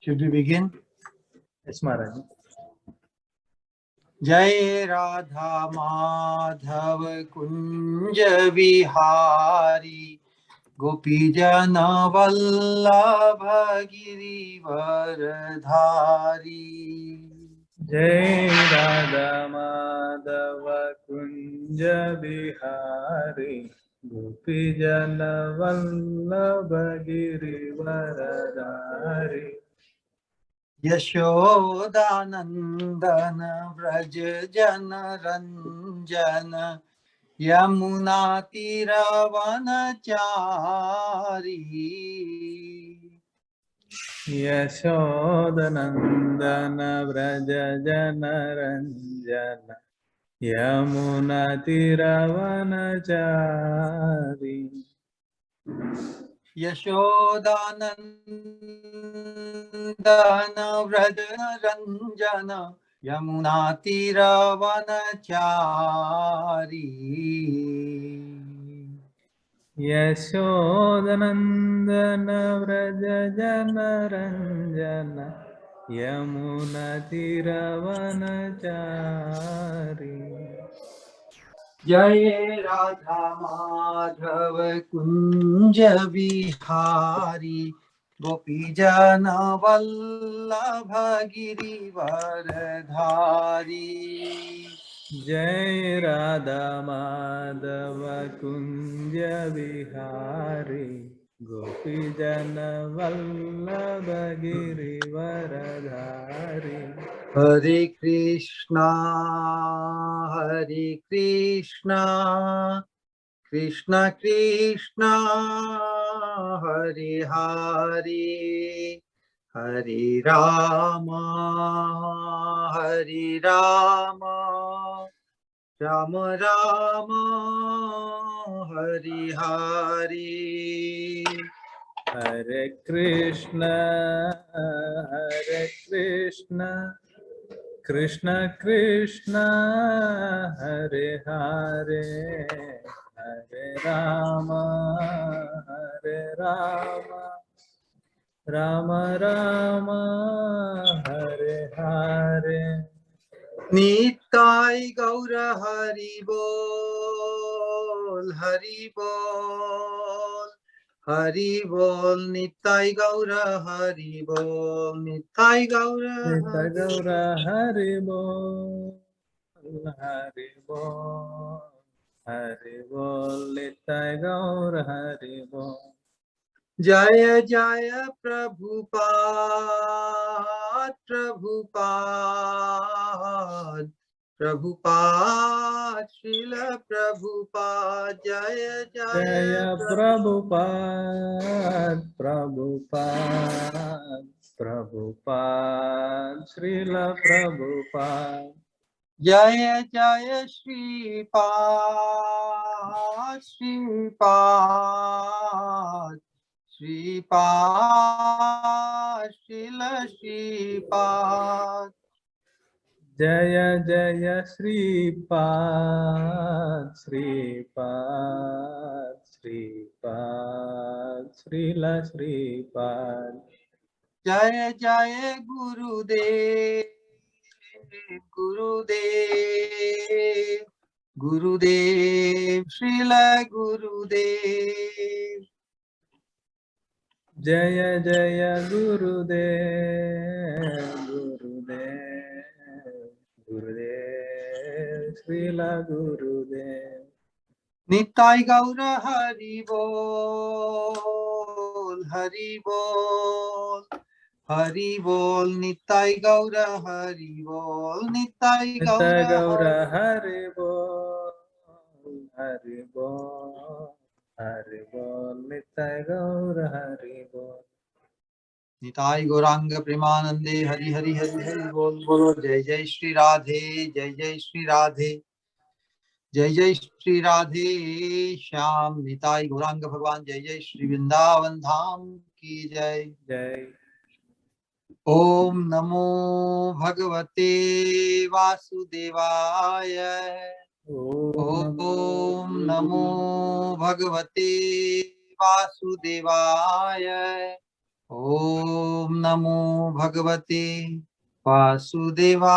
Should we begin? Yes, Maharaj. Jai Radha Madhav Kunja Vihari Gopi Jana Vallabha Girivaradhari. Jai Radha Madhava Kunja Bihari Gopi Jana Vallabha Girivaradhari Yashodanandana Vraj Jana Ranjana Yamuna Tiravanachari. Yashodanandana Vraja Jana Ranjana Yamuna Tiravanachari Yashodanandana Vrajana Ranjana Yamuna Tiravanachari. Yashodanandana Vraja Jana Ranjana Yamuna Tiravanachari Jai Radha Madhav Kunja Vihari Gopi Jana Vallabha Girivaradhari. Jai Radha Madhava Kunja Vihari Gopi Jana Vallabha Girivaradhari Hare Krishna, Hare Krishna, Krishna Krishna, Hare Hare, Hare Rama, Hare Rama, Rama Rama, Hare Hare. Hare Krishna, Hare Krishna, Krishna Krishna, Hare Hare, Hare Rama, Hare Rama, Rama Rama, Hare Hare. Nitai Gaura Hari Bol, Hari Bol, Hari Bol, Nitai Gaura Hari Bol, Nitai Gaura Nitya Gaura Hari Bol, Hari Bol, Hari Bol, Nitya Gaura Hari Bol. Jaya Jaya Prabhupada, Prabhupada, Prabhupada, Srila Prabhupada, Jaya Jaya Jaya Prabhupada, Prabhupada, Prabhupada, Srila Prabhupada. Jaya Jaya Shripad, Shripad, Shripad, Srila Shripad. Jaya Jaya Sripad, Sripad, Sripad, Srila Sripad. Jaya Jaya Gurudev, Gurudev, Gurudev, Srila Gurudev. Jaya Jaya Gurudev, Gurudev, Gurudev, Srila Gurudev. Nitai Gaura Hari Bol, Hari Bol, Hari Bol, Nitai Gaura Hari Bol, Nitai Nitya Gaura Gaura Hari Bol, Hari Bol, Hari Bol, Nitya Gaura Hari Bol. Nitai Gaurang प्रेमानंदे हरि हरि हरि हरि बोल बोलो जय जय श्री राधे जय जय श्री राधे जय जय श्री राधे श्याम निताई गौरांग भगवान जय जय श्री वृंदावन धाम की जय जय ओम नमो भगवते वासुदेवाय ओम नमो भगवते वासुदेवाय Om Namo Bhagavate Vasudevaya.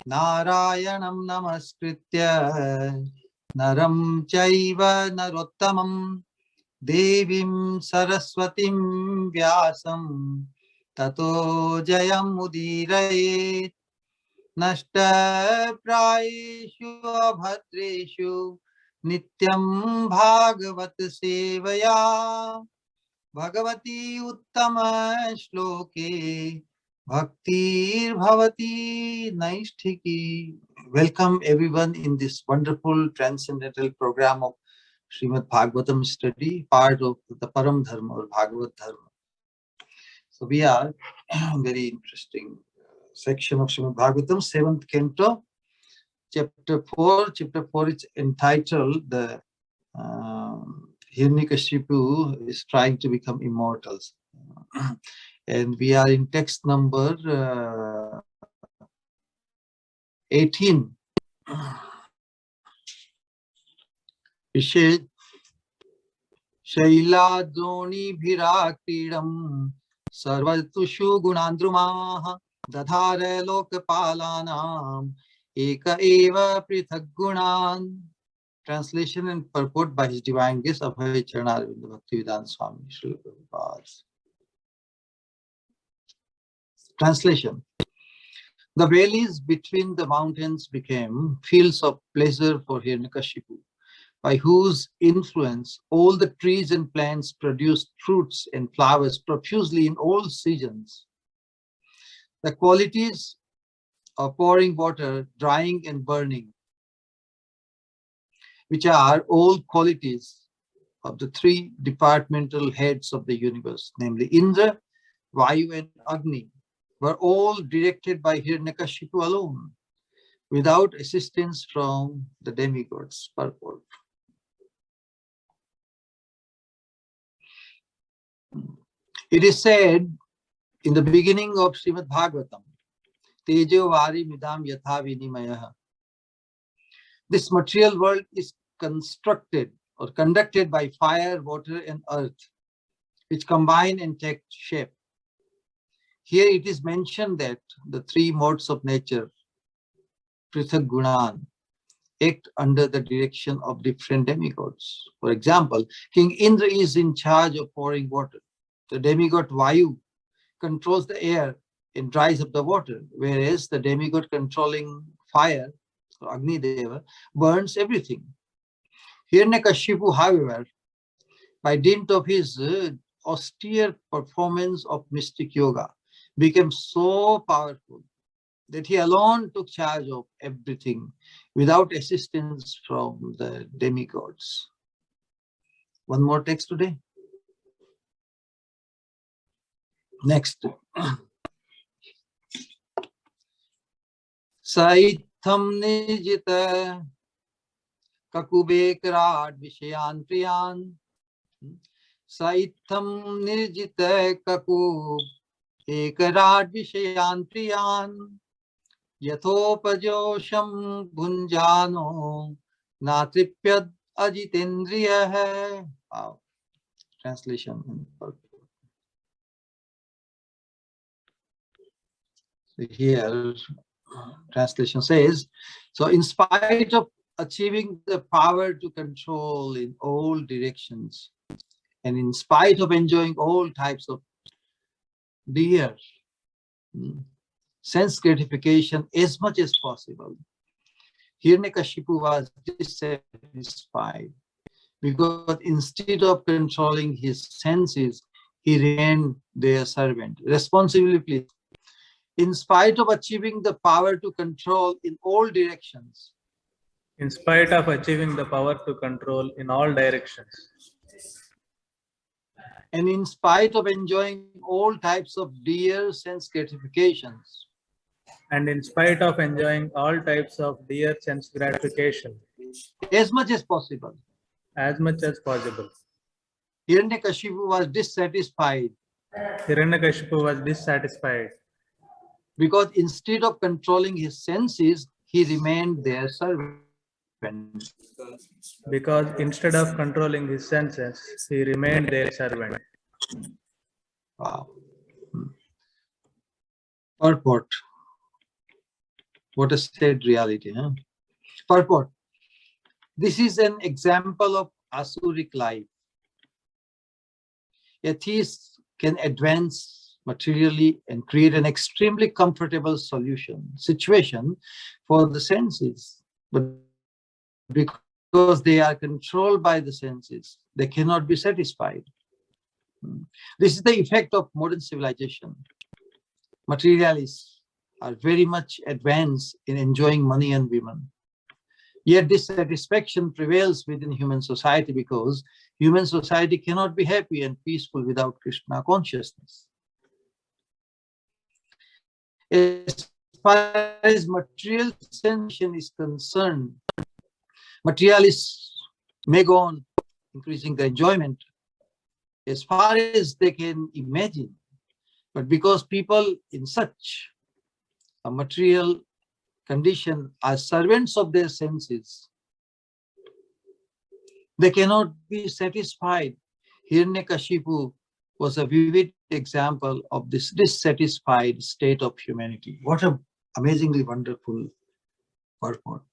Narayanam Namaskritya Naram Chaiva Narottamam Devim Saraswatim Vyasam Tato Jayam Udirayet. Nashta Prayeshu Abhatreshu Nityam Bhagavat Sevaya Bhagavati Uttama Shloke Bhaktir Bhavati Naisthiki. Welcome everyone in this wonderful transcendental program of Srimad Bhagavatam study, part of the Param Dharma or Bhagavat Dharma. So we are very interesting section of Srimad Bhagavatam, 7th canto, chapter 4. Chapter 4 is entitled the Hiranyakashipu is trying to become immortals. And we are in text number 18. Vished Shailadoni Bhirakridam Sarvatushu Gunandrumaha Dadhara Lokapalanam Eka Eva Prithak Gunan. Translation and purport by His Divine Grace Abhay Charanarvinda Bhaktivedanta Swami Srila Prabhupada. Translation. The valleys between the mountains became fields of pleasure for Hiranyakashipu, by whose influence all the trees and plants produced fruits and flowers profusely in all seasons. The qualities of pouring water, drying and burning, which are all qualities of the three departmental heads of the universe, namely Indra, Vayu and Agni, were all directed by Hiranyakashipu alone, without assistance from the demigods. Purport. It is said in the beginning of Srimad Bhagavatam, Tejo Vari Midam Yatha Vinimayaha. This material world is constructed or conducted by fire, water, and earth, which combine and take shape. Here it is mentioned that the three modes of nature, Prithak Gunan, act under the direction of different demigods. For example, King Indra is in charge of pouring water. The demigod Vayu controls the air and dries up the water, whereas the demigod controlling fire, or Agni Deva, burns everything. Hiranyakashipu, however, by dint of his austere performance of mystic yoga, became so powerful that he alone took charge of everything without assistance from the demigods. One more text today. Next. Saitham nijita kakubekrat vishayan priyan. Saitham nirjita kakub ekarat vishayan priyan. Yathopajosham bhunjano natripyad ajitendriya. Wow. Translation. Here, translation says, so in spite of achieving the power to control in all directions, and in spite of enjoying all types of dear sense gratification as much as possible, Hiranyakashipu was dissatisfied, because instead of controlling his senses, he remained their servant. Responsibly, please. In spite of achieving the power to control in all directions. In spite of achieving the power to control in all directions. And in spite of enjoying all types of dear sense gratifications. And in spite of enjoying all types of dear sense gratification. As much as possible. As much as possible. Hiranyakashipu was dissatisfied. Hiranyakashipu was dissatisfied. Because instead of controlling his senses, he remained their servant. Because instead of controlling his senses, he remained their servant. Wow. Purport. What a sad reality, huh? Purport. This is an example of asuric life. Atheists can advance materially and create an extremely comfortable situation for the senses. But because they are controlled by the senses, they cannot be satisfied. This is the effect of modern civilization. Materialists are very much advanced in enjoying money and women. Yet dissatisfaction prevails within human society because human society cannot be happy and peaceful without Krishna consciousness. As far as material sensation is concerned, materialists may go on increasing their enjoyment as far as they can imagine. But because people in such a material condition are servants of their senses, they cannot be satisfied. Hiranyakashipu was a vivid example of this dissatisfied state of humanity. What an amazingly wonderful purport.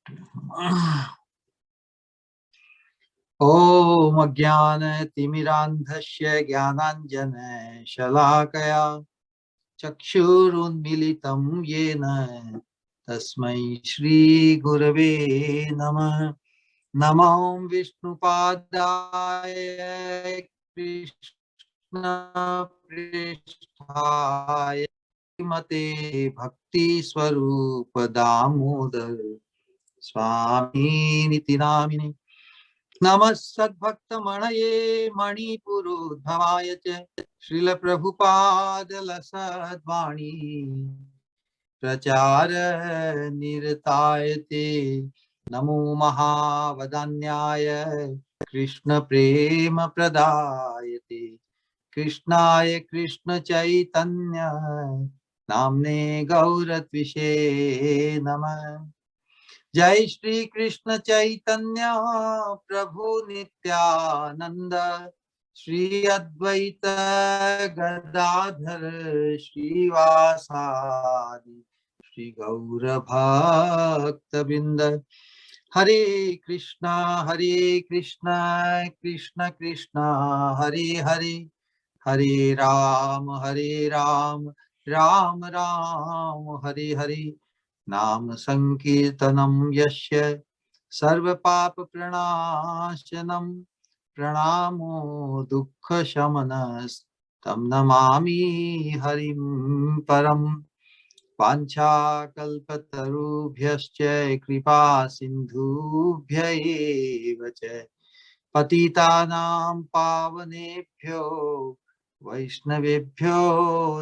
Om Ajnana Timirandhasya Jnananjana Shalakaya Chakshurunmilitam Yena Tasmai Shri Gurave Namah. Namam Vishnupadaya Krishna Prishthaya Mate Bhakti Swarupa Damodar Swami Nitinamini Namas Sadbhakta Manaye Manipurudhavaya Srila Prabhupada Lasadvani Prachara Niratayate Namo Mahavadanyaya Krishna Prema Pradayate Krishnaya Krishna Chaitanya Namne Gauratvishe Namah. Jai Shri Krishna Chaitanya Prabhu Nityananda Shri Advaita Gadadhar Shri Vasadi Shri Gaura Bhakta Binda. Hare Krishna Krishna Krishna Hare Hare Hare Ram Ram Ram Hare Hare. Nam Sankirtanam Yasya Sarva Papa Pranashanam Pranamo Dukkha Shamanas Tam Namami Harim Param. Pancha kalpatarubhyascha kripa sindhubhya eva cha patitanam pavanebhyo vaishnavebhyo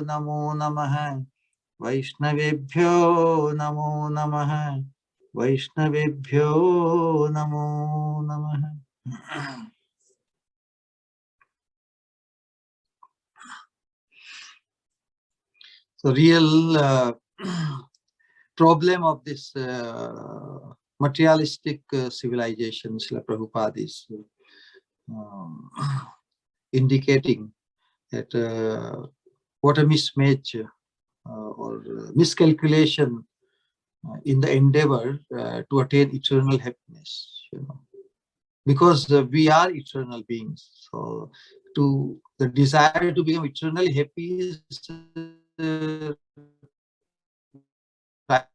namo namah. Vaishnavebhyo namo namah. Vaishnavebhyo namo namah. So real problem of this materialistic civilization, Srila Prabhupada is indicating that what a mismatch or miscalculation in the endeavor to attain eternal happiness, because we are eternal beings. So the desire to become eternally happy is right.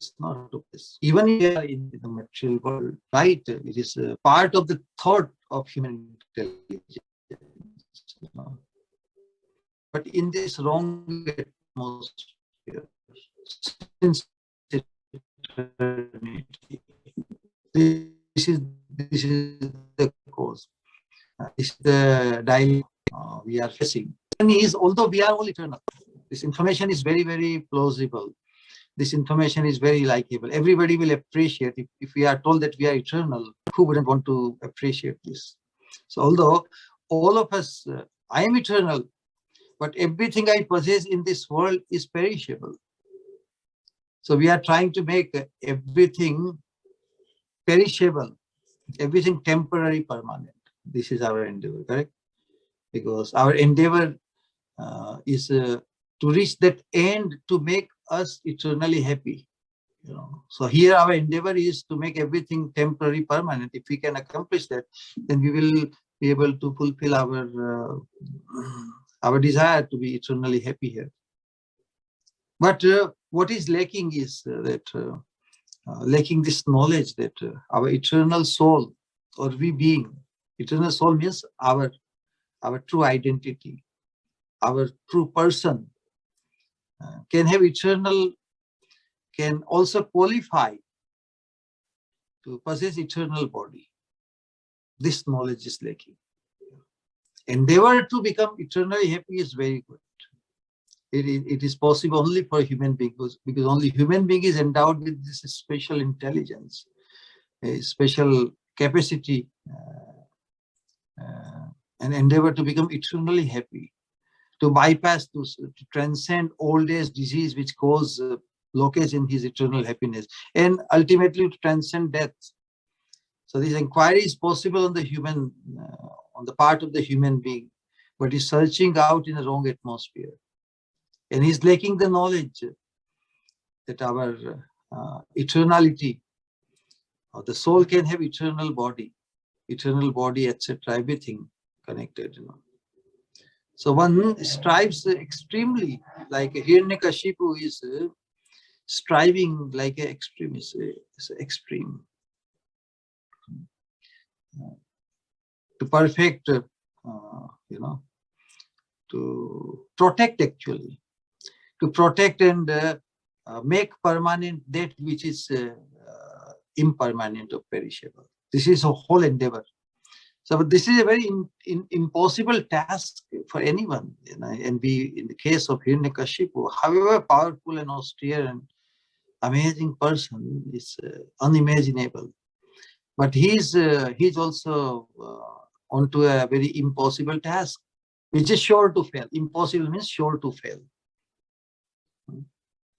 It's not this. Even if we are in the material world, right? It is a part of the thought of human intelligence. But in this wrong atmosphere, since eternity, this is the cause. This is the dilemma we are facing. Although we are all eternal, this information is very, very plausible. This information is very likable. Everybody will appreciate if we are told that we are eternal. Who wouldn't want to appreciate this? So although all of us, I am eternal, but everything I possess in this world is perishable. So we are trying to make everything perishable everything temporary, permanent. This is our endeavor, correct? Because our endeavor is to reach that end, to make us eternally happy. So here our endeavor is to make everything temporary, permanent. If we can accomplish that, then we will be able to fulfill our desire to be eternally happy here. But what is lacking is that lacking this knowledge that our eternal soul, or we being, eternal soul means our true identity, our true person, can have eternal, can also qualify to possess eternal body. This knowledge is lacking. Endeavor to become eternally happy is very good. It is possible only for human beings, because only human being is endowed with this special intelligence, a special capacity, and endeavor to become eternally happy, to bypass, to transcend old age disease which cause blockage in his eternal happiness, and ultimately to transcend death. So this inquiry is possible on the human, on the part of the human being, but he's searching out in a wrong atmosphere, and he's lacking the knowledge that our eternality, or the soul can have eternal body, etc., everything connected. So one strives extremely, like Hiranyakashipu is striving like an extremist, extreme, to perfect, to protect, actually, to protect and make permanent that which is impermanent or perishable. This is a whole endeavor. So, but this is a very impossible task for anyone. And we, in the case of Hiranyakashipu, however powerful and austere and amazing person, is unimaginable. But he's also onto a very impossible task, which is sure to fail. Impossible means sure to fail.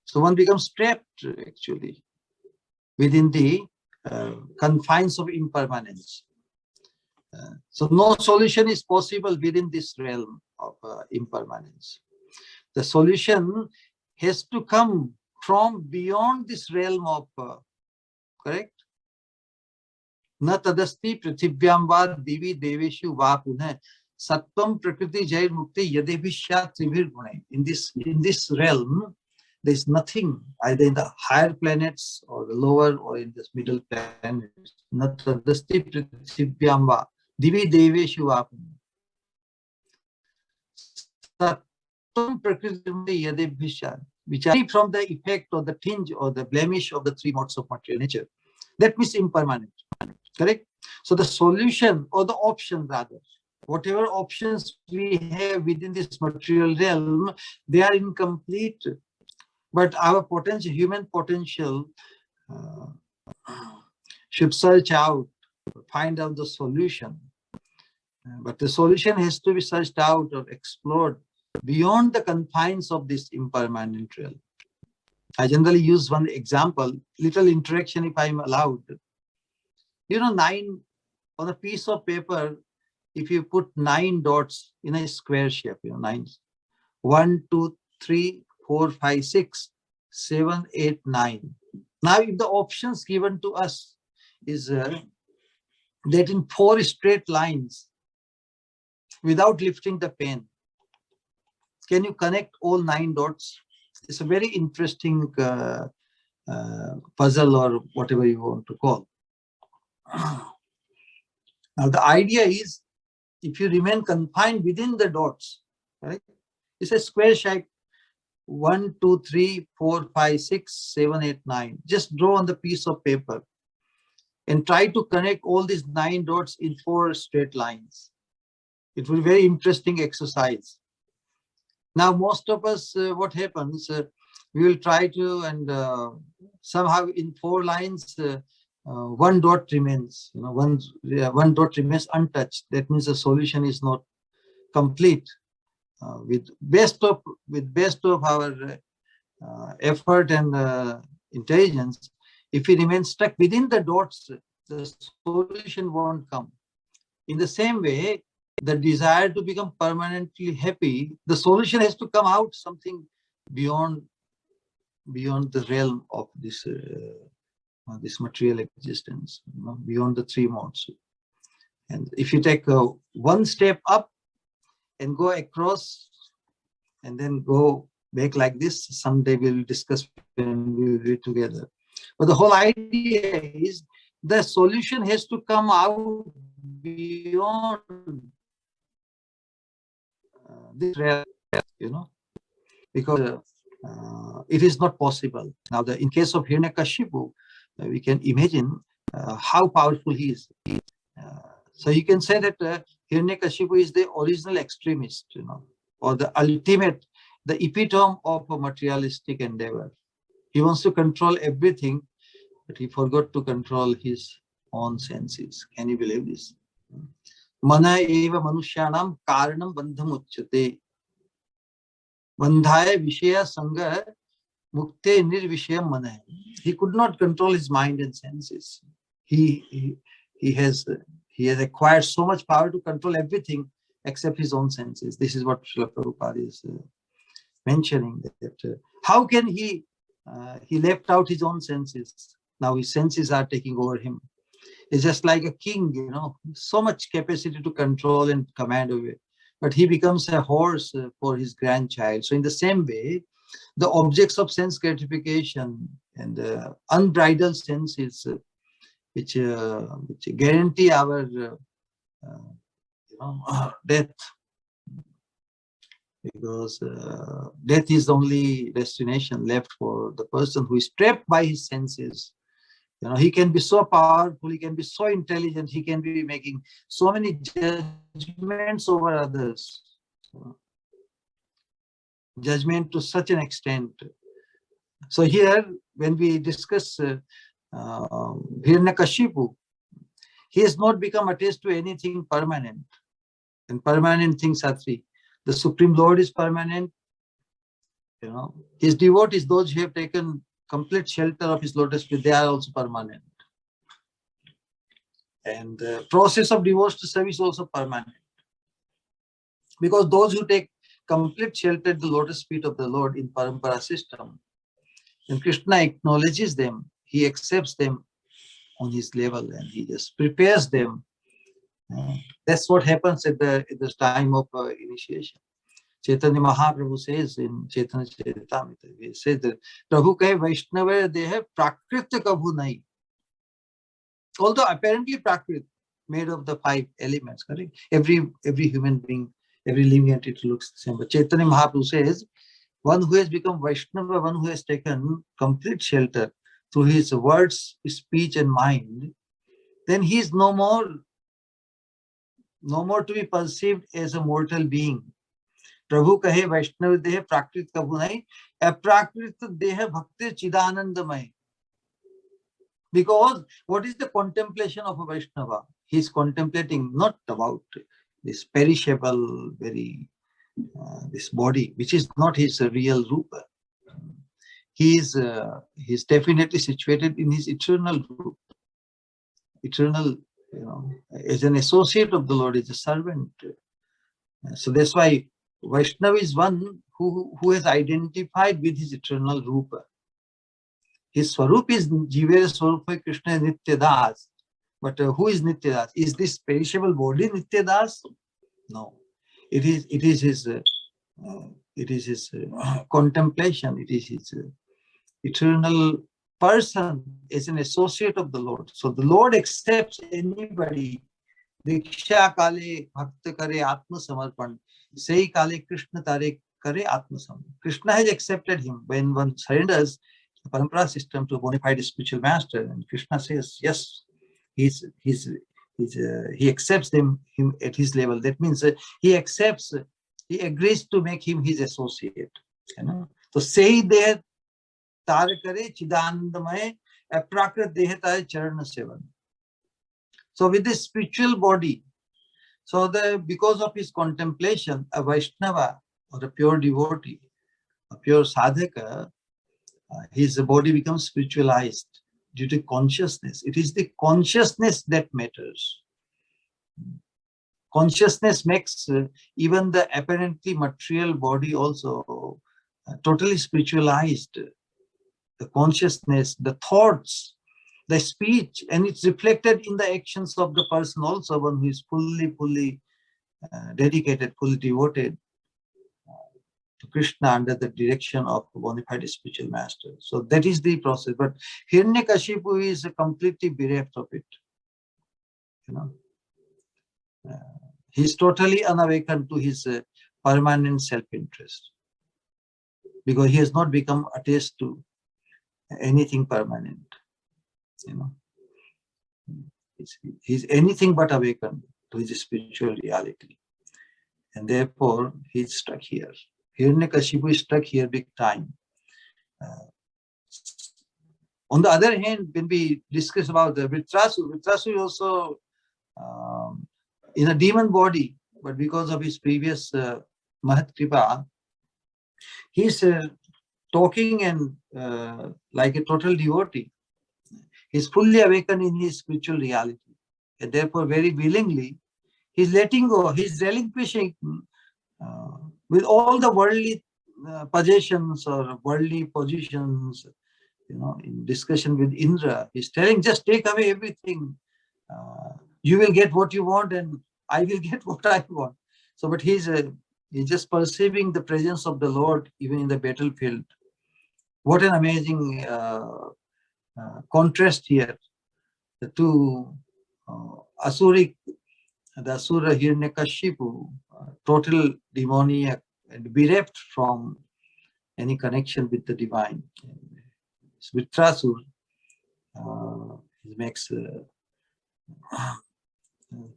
So one becomes trapped, actually, within the confines of impermanence. So no solution is possible within this realm of impermanence. The solution has to come from beyond this realm of, correct? Na tadasti prithivyam va divi deveshu va punha sattvam prakriti jair mukti yadebhishyat tribhir gune. In this realm, there is nothing, either in the higher planets or the lower or in this middle planets. Na tadasti prithivyam va divi deveshu va punha sattvam prakriti yadebhishyat, which are from the effect or the tinge or the blemish of the three modes of material nature. That means impermanent. Correct? So the solution, or the option rather, whatever options we have within this material realm, they are incomplete. But our potential, human potential, should search out, find out the solution. But the solution has to be searched out or explored beyond the confines of this impermanent realm. I generally use one example, little interaction if I'm allowed. 9 on a piece of paper, if you put 9 dots in a square shape, 9, 1, 2, 3, 4, 5, 6, 7, 8, 9. Now, if the options given to us is that in 4 straight lines, without lifting the pen, can you connect all 9 dots? It's a very interesting puzzle, or whatever you want to call. Now, the idea is, if you remain confined within the dots, right? It's a square shape, 1, 2, 3, 4, 5, 6, 7, 8, 9. Just draw on the piece of paper and try to connect all these 9 dots in 4 straight lines. It will be a very interesting exercise. Now, most of us, what happens, we will try to, and somehow in 4 lines, 1 dot remains, one dot remains untouched. That means the solution is not complete. With best of our effort and intelligence, if we remain stuck within the dots, the solution won't come. In the same way, the desire to become permanently happy, the solution has to come out something beyond the realm of this material existence, beyond the three modes. And if you take one step up and go across and then go back like this, someday we'll discuss when we will be together. But the whole idea is the solution has to come out beyond this realm, because it is not possible. Now, in case of Hiranyakashipu, we can imagine how powerful he is. So you can say that Hiranyakashipu is the original extremist, or the ultimate, the epitome of a materialistic endeavor. He wants to control everything, but he forgot to control his own senses. Can you believe this? Mana eva manushyanam karanam bandham uchyate. Bandhaya vishaya sangha mukte nirvishayam mana. He could not control his mind and senses. He has acquired so much power to control everything except his own senses. This is what Srila Prabhupada is mentioning. That how can he left out his own senses. Now his senses are taking over him. It's just like a king, so much capacity to control and command over it. But he becomes a horse for his grandchild. So in the same way, the objects of sense gratification and unbridled senses, which guarantee our death, because death is the only destination left for the person who is trapped by his senses. He can be so powerful, he can be so intelligent, he can be making so many judgments over others. Judgment to such an extent. So here, when we discuss Hiranyakashipu, he has not become attached to anything permanent. And permanent things are three. The Supreme Lord is permanent. His devotees, those who have taken complete shelter of his lotus feet, they are also permanent. And the process of devotional service is also permanent. Because those who take complete shelter at the lotus feet of the Lord in Parampara system, and Krishna acknowledges them, he accepts them on his level and he just prepares them. That's what happens at the time of initiation. Chaitanya Mahaprabhu says in Chaitanya Charitamrita, he says that Prabhu kahe Vaishnava deha prakrita kabhu nahi. Although apparently prakrit, made of the 5 elements, correct? Every human being, every living entity looks the same. But Chaitanya Mahaprabhu says, one who has become Vaishnava, one who has taken complete shelter through his words, speech and mind, then he is no more to be perceived as a mortal being. Prabhu kahe Vaishnava deha prakrit kabhu nahi, aprakrit deha bhakti chidanandamay. Because what is the contemplation of a Vaishnava? He is contemplating not about this perishable, this body, which is not his real rupa. He is definitely situated in his eternal rupa. Eternal, as an associate of the Lord, is a servant. So that's why Vaishnava is one who has identified with his eternal rupa. His swarup is Jivera Swarupa Krishna Nityadas. But who is Nityadas? Is this perishable body Nityadas? No. It is his contemplation. It is his eternal person as an associate of the Lord. So the Lord accepts anybody. Diksha kale bhakta kare atma samarpan. Sei kale Krishna tare kare atma samarpan. Krishna has accepted him when one surrenders the Parampara system to a bona fide spiritual master, and Krishna says yes, he accepts him at his level. That means he agrees to make him his associate. So say there tar kare chidanandamay aprakrit dehatay charana sevan. So with this spiritual body, because of his contemplation, a Vaishnava or a pure devotee, a pure sadhaka, his body becomes spiritualized. due to consciousness. It is the consciousness that matters. Consciousness makes even the apparently material body also totally spiritualized. The consciousness, the thoughts, the speech, and it's reflected in the actions of the person also, one who is fully dedicated, fully devoted to Krishna under the direction of a bona fide spiritual master. So that is the process. But Hiranyakashipu is completely bereft of it. He's totally unawakened to his permanent self-interest, because he has not become attached to anything permanent. He's anything but awakened to his spiritual reality, and therefore he's stuck here. Hiranyakashipu is stuck here big time. On the other hand, when we discuss about the Vritrasu is also in a demon body, but because of his previous Mahat Kripa, he's talking and like a total devotee. He's fully awakened in his spiritual reality, and therefore very willingly he's letting go, he's relinquishing with all the worldly possessions or worldly positions. In discussion with Indra, he's telling, just take away everything. You will get what you want, and I will get what I want. So, but he's just perceiving the presence of the Lord even in the battlefield. What an amazing contrast here. The two Asuric, the Asura Hiranyakashipu, total demoniac and bereft from any connection with the divine. Vritrasur makes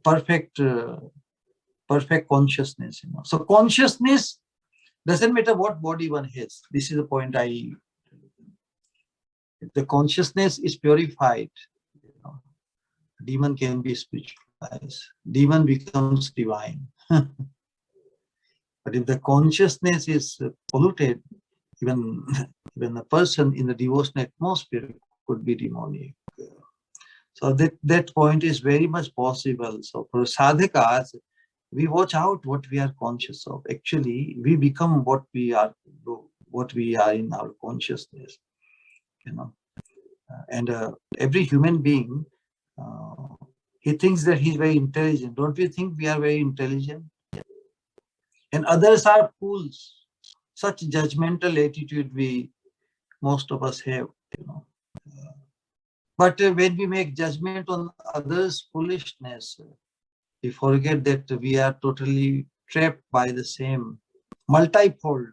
perfect consciousness. So consciousness doesn't matter what body one has. This is the point if the consciousness is purified, demon can be spiritualized. Demon becomes divine. But if the consciousness is polluted, even a person in the devotional atmosphere could be demonic. So that point is very much possible. So for sadhakas, we watch out what we are conscious of. Actually, we become what we are in our consciousness. And every human being, he thinks that he's very intelligent. Don't we think we are very intelligent? And others are fools. Such judgmental attitude most of us have. But when we make judgment on others' foolishness, we forget that we are totally trapped by the same multifold.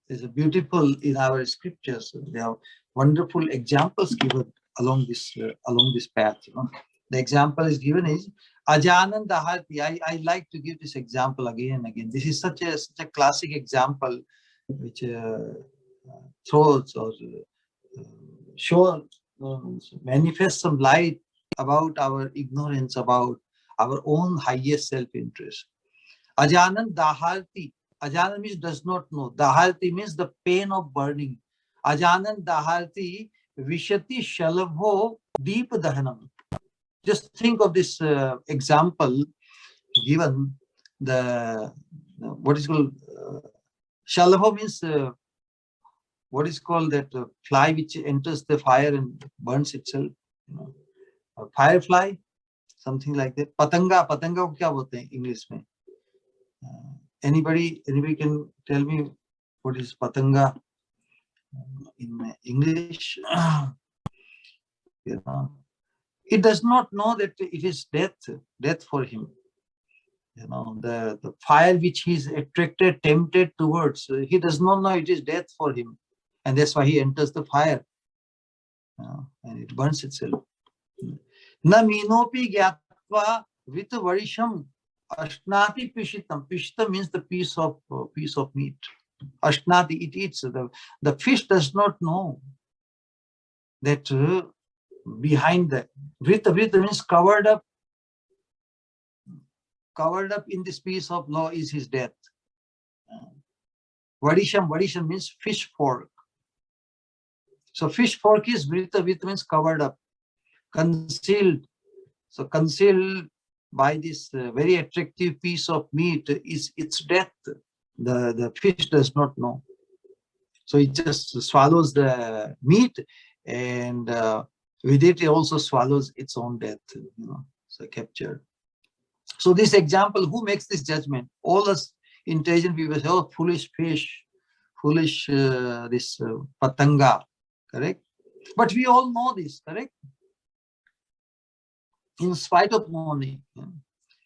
There's a beautiful in our scriptures. There are wonderful examples given along this path. The example is given is Ajanan Daharti. I like to give this example again and again. This is such a classic example which throws or shows, manifests some light about our ignorance, about our own highest self-interest. Ajanan Daharti. Ajanan means does not know. Daharti means the pain of burning. Ajanan Daharti Vishati Shalabho Deep Dahanam. Just think of this example given. The what is called Shalabho means what is called that fly which enters the fire and burns itself. A firefly, something like that. Patanga ko kya bolte hain English mein? Anybody can tell me what is patanga in English? It does not know that it is death for him. The fire which he is attracted, tempted towards, he does not know it is death for him, and that's why he enters the fire, and it burns itself. Na minopi gyatva vit varisham ashnati pishitam. Pishitam means the piece of meat. Ashnati, it eats. The fish does not know that behind the vrita means covered up in this piece of law is his death. Vadisham means fish fork. So fish fork is vrita. Vrita means covered up, concealed. So concealed by this very attractive piece of meat is its death. The fish does not know. So it just swallows the meat, and with it also swallows its own death. So captured. So this example, who makes this judgment? All us intelligent people say, oh, foolish fish, foolish this patanga, correct? But we all know this, correct? In spite of knowing,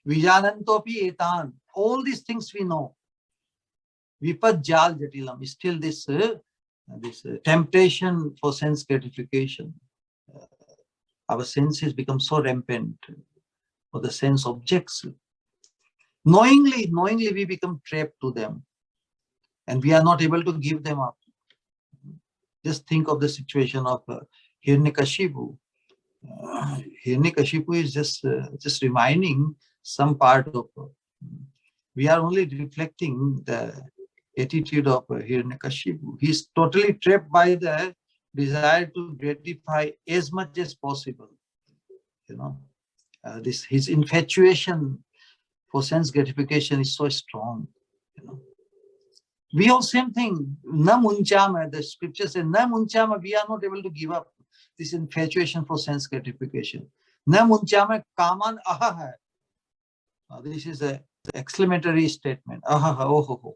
vijanantopi etan, all these things we know. Vipajjal jatilam, still this temptation for sense gratification. Our senses become so rampant for the sense objects. Knowingly we become trapped to them, and we are not able to give them up. Just think of the situation of Hiranyakashipu. Hiranyakashipu is just reminding some part of. We are only reflecting the attitude of Hiranyakashipu. He is totally trapped by the desire to gratify as much as possible. His infatuation for sense gratification is so strong. We all same thing. Na munchama, the scripture says, na munchama, we are not able to give up this infatuation for sense gratification. Na munchama kaman ahaha. This is an exclamatory statement. Ahaha,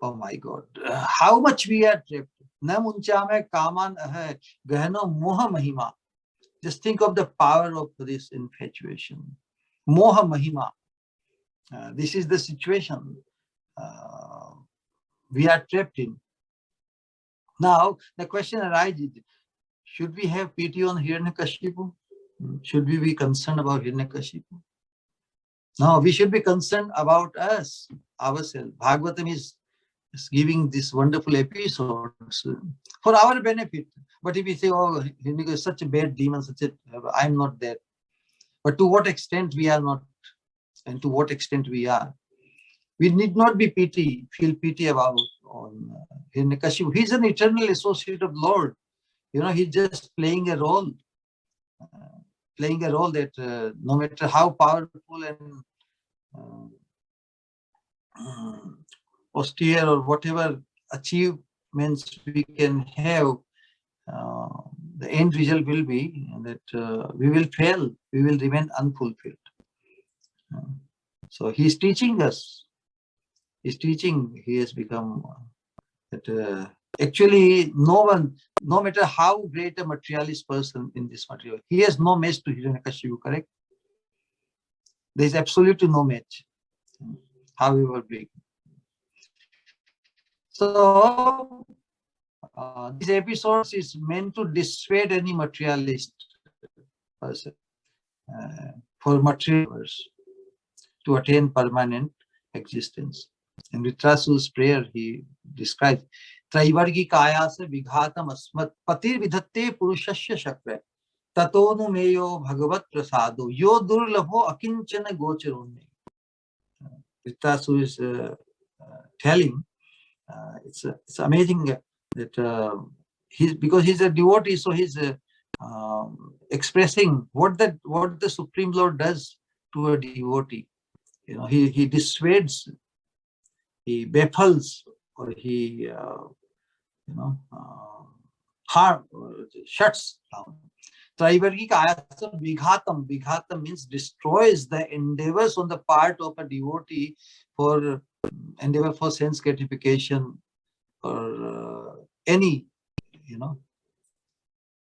oh my God. How much we are trapped. Na munchama kaman ahaha, gahano moha mahima. Just think of the power of this infatuation. Moha mahima. This is the situation we are trapped in. Now, the question arises, should we have pity on Hiranyakashipu? Should we be concerned about Hiranyakashipu? No, we should be concerned about us, ourselves. Bhagavatam is giving these wonderful episodes for our benefit. But if we say, oh, Hiranyakashipu is such a bad demon, I'm not there. But to what extent we are not, and to what extent we are. We need not be feel pity about on Hiranyakashipu. He's an eternal associate of Lord. He's just playing a role that no matter how powerful and austere or whatever achievements we can have, the end result will be that we will fail, we will remain unfulfilled. So he's teaching us. He has become that actually no matter how great a materialist person in this material, he has no match to Hiranyakashipu, correct? There is absolutely no match, however big. So this episode is meant to dissuade any materialist person for materials to attain permanent existence. In Vitrasu's prayer, he describes Traivargi kayasa vighatam asmat patir vidhatte purushasya shakra tatonu meyo bhagavat prasado yo durlabho akinchana gocharonne. Vitrasu is telling, it's amazing that because he's a devotee, so he's expressing what the Supreme Lord does to a devotee. He dissuades, he baffles, or he shuts down. Traivargika ayasa vighatam. Vighatam means destroys the endeavors on the part of a devotee for endeavor for sense gratification or any,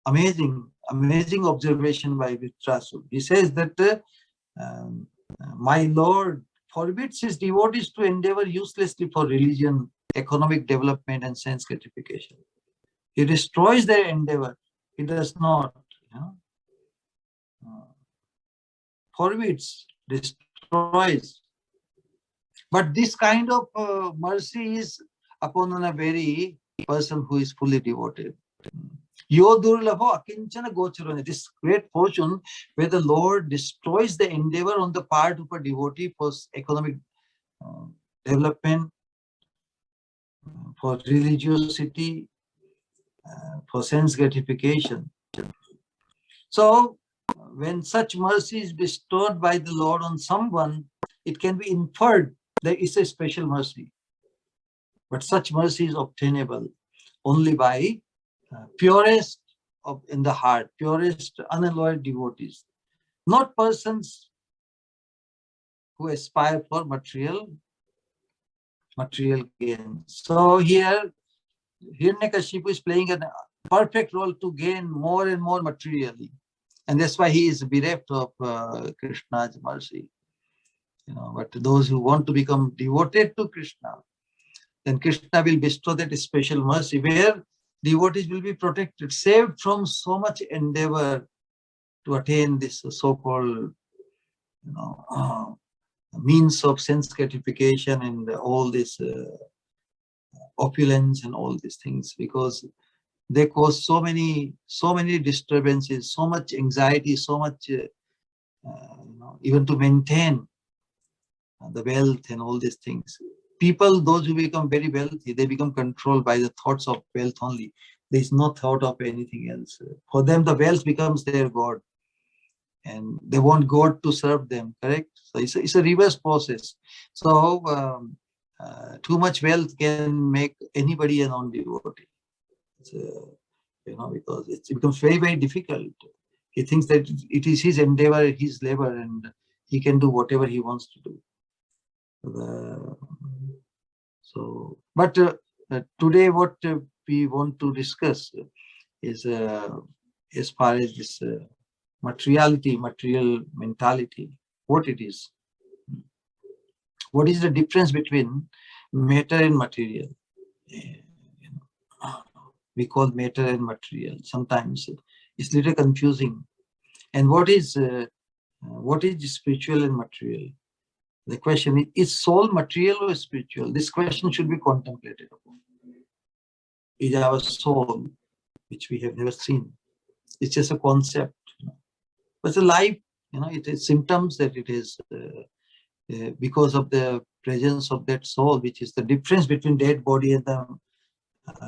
amazing observation by Vitrasu. He says that my Lord forbids his devotees to endeavor uselessly for religion, economic development, and sense gratification. He destroys their endeavor. He does not, forbids, destroys. But this kind of mercy is upon a very person who is fully devoted. Yo durlabho akinchana gocharonne. This great fortune where the Lord destroys the endeavor on the part of a devotee for economic development, for religiosity, for sense gratification. So when such mercy is bestowed by the Lord on someone, it can be inferred that it's a special mercy. But such mercy is obtainable only by purest of in the heart, purest unalloyed devotees, not persons who aspire for material gain. So here Hiranyakashipu is playing a perfect role to gain more and more materially, and that's why he is bereft of Krishna's mercy. But those who want to become devoted to Krishna, then Krishna will bestow that special mercy where devotees will be protected, saved from so much endeavor to attain this so-called, means of sense gratification and all this opulence and all these things, because they cause so many disturbances, so much anxiety, so much even to maintain the wealth and all these things. People, those who become very wealthy, they become controlled by the thoughts of wealth only. There is no thought of anything else. For them, the wealth becomes their God, and they want God to serve them. Correct? So it's a reverse process. So too much wealth can make anybody a non-devotee. Because it becomes very difficult. He thinks that it is his endeavor, his labor, and he can do whatever he wants to do. But today what we want to discuss is as far as this material mentality, what it is. What is the difference between matter and material? We call matter and material. Sometimes it's a little confusing. And what is spiritual and material? The question is soul material or spiritual? This question should be contemplated upon. Is our soul, which we have never seen, it's just a concept. But the life, it is symptoms that it is because of the presence of that soul, which is the difference between dead body and the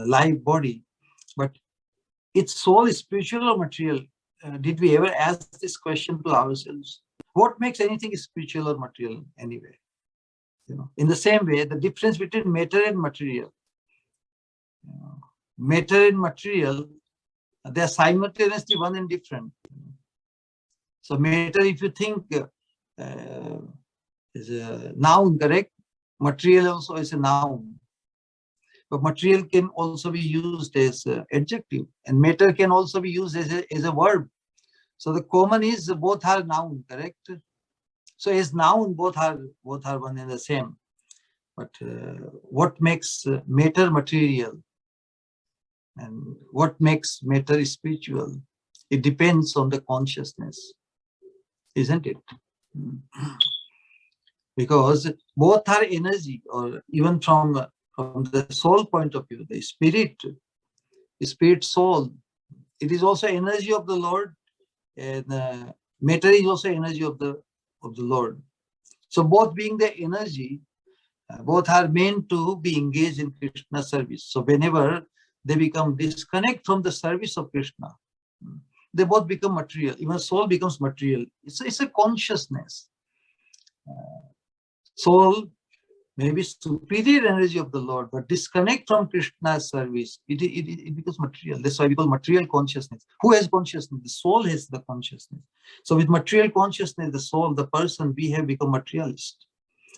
live body. But its soul is spiritual or material? Did we ever ask this question to ourselves? What makes anything spiritual or material anyway? In the same way, the difference between matter and material. Matter and material, they are simultaneously one and different. So matter, if you think, is a noun, correct? Material also is a noun. But material can also be used as an adjective, and matter can also be used as a verb. So the common is both are noun, correct? So as noun, both are one and the same. But what makes matter material and what makes matter spiritual? It depends on the consciousness, isn't it? Because both are energy, or even from the soul point of view, the spirit soul, it is also energy of the Lord, and matter is also energy of the Lord. So both being the energy, both are meant to be engaged in Krishna service. So whenever they become disconnect from the service of Krishna, they both become material. Even soul becomes material. It's a consciousness. Soul may be superior energy of the Lord, but disconnect from Krishna's service, it becomes material. That's why we call material consciousness. Who has consciousness? The soul has the consciousness. So with material consciousness, the soul, the person, we have become materialist.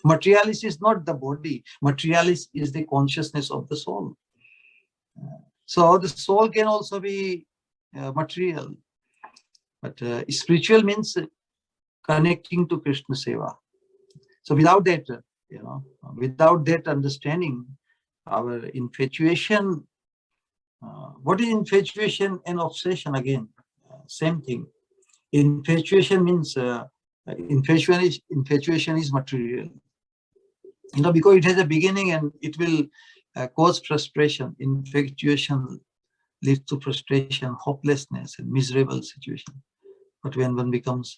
Materialist is not the body. Materialist is the consciousness of the soul. So the soul can also be material. But spiritual means connecting to Krishna Seva. So without that, without that understanding, our infatuation, what is infatuation and obsession? Again, same thing. Infatuation means infatuation is material. Because it has a beginning and it will cause frustration. Infatuation leads to frustration, hopelessness, and miserable situation. But when one becomes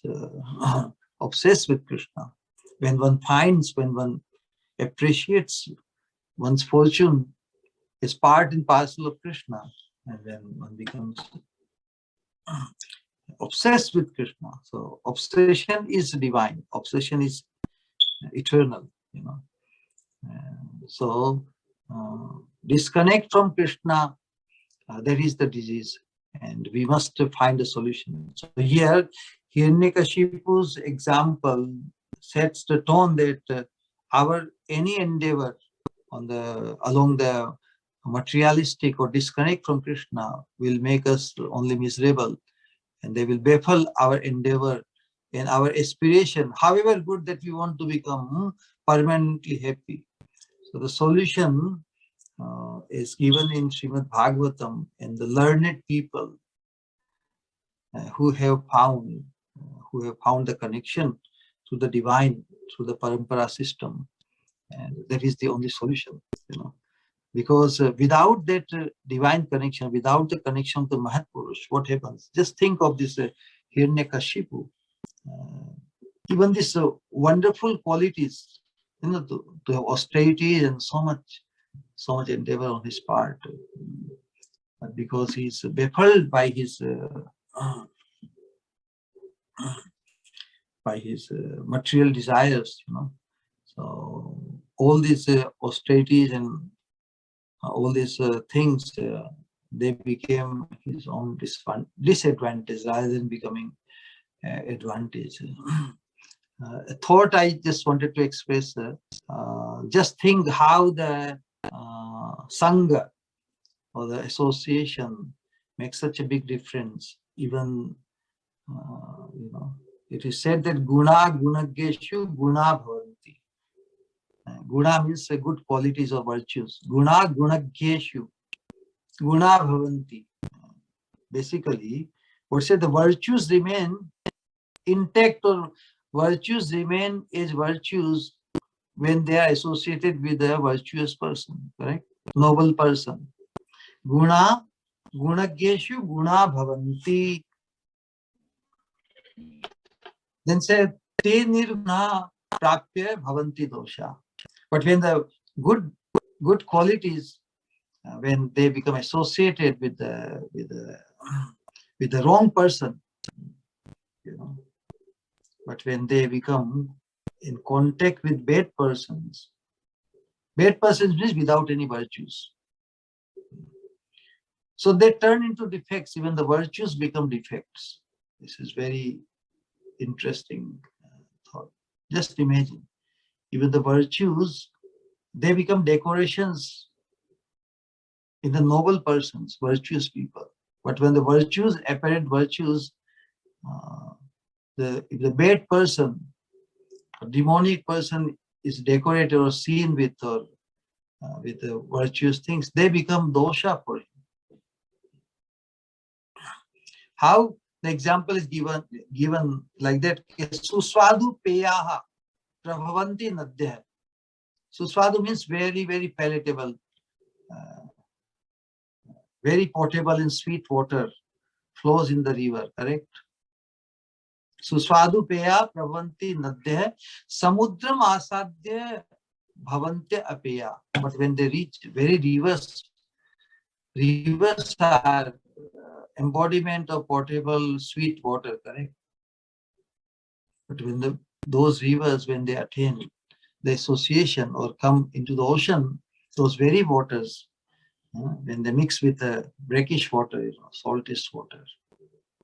obsessed with Krishna, when one appreciates one's fortune as part and parcel of Krishna, and then one becomes obsessed with Krishna. So obsession is divine. Obsession is eternal. So disconnect from Krishna. That is the disease, and we must find a solution. So here, Hiranyakashipu's example sets the tone that our any endeavor along the materialistic or disconnect from Krishna will make us only miserable, and they will baffle our endeavor and our aspiration, however good that we want to become permanently happy. So the solution is given in Srimad Bhagavatam, and the learned people who have found the connection to the divine through the parampara system, and that is the only solution. Because without that divine connection, without the connection to Mahapurush, what happens? Just think of this Hiranyakashipu. Even these wonderful qualities, to have austerity and so much endeavor on his part, but because he's baffled by his material desires, so all these austerities and all these things, they became his own disadvantage rather than becoming advantage. A thought I just wanted to express, just think how the Sangha or the association makes such a big difference. Even, it is said that guna gunageshu guna bhavanti. Guna means good qualities or virtues. Guna gunageshu guna bhavanti. Basically, what say the virtues remain intact, or virtues remain as virtues when they are associated with a virtuous person, correct? Noble person. Guna gunageshu guna bhavanti. Then say te nirguna prapya bhavanti dosha. But when the good qualities, when they become associated with the wrong person, but when they become in contact with bad persons means without any virtues, so they turn into defects. Even the virtues become defects. This is very interesting thought. Just imagine, even the virtues, they become decorations in the noble persons, virtuous people. But when the virtues, apparent virtues, if the bad person, a demonic person is decorated or seen with the virtuous things, they become dosha for him. How? The example is given like that. Suswadu peyaha prabhavanti nadya. Suswadu means very, very palatable, very potable in sweet water, flows in the river, correct? Suswadu peya prabhavanti nadya samudram asadya bhavantya apeya. But when they reach very rivers are embodiment of potable sweet water, correct? But when those rivers, when they attain the association or come into the ocean, those very waters, when they mix with the brackish water, saltish water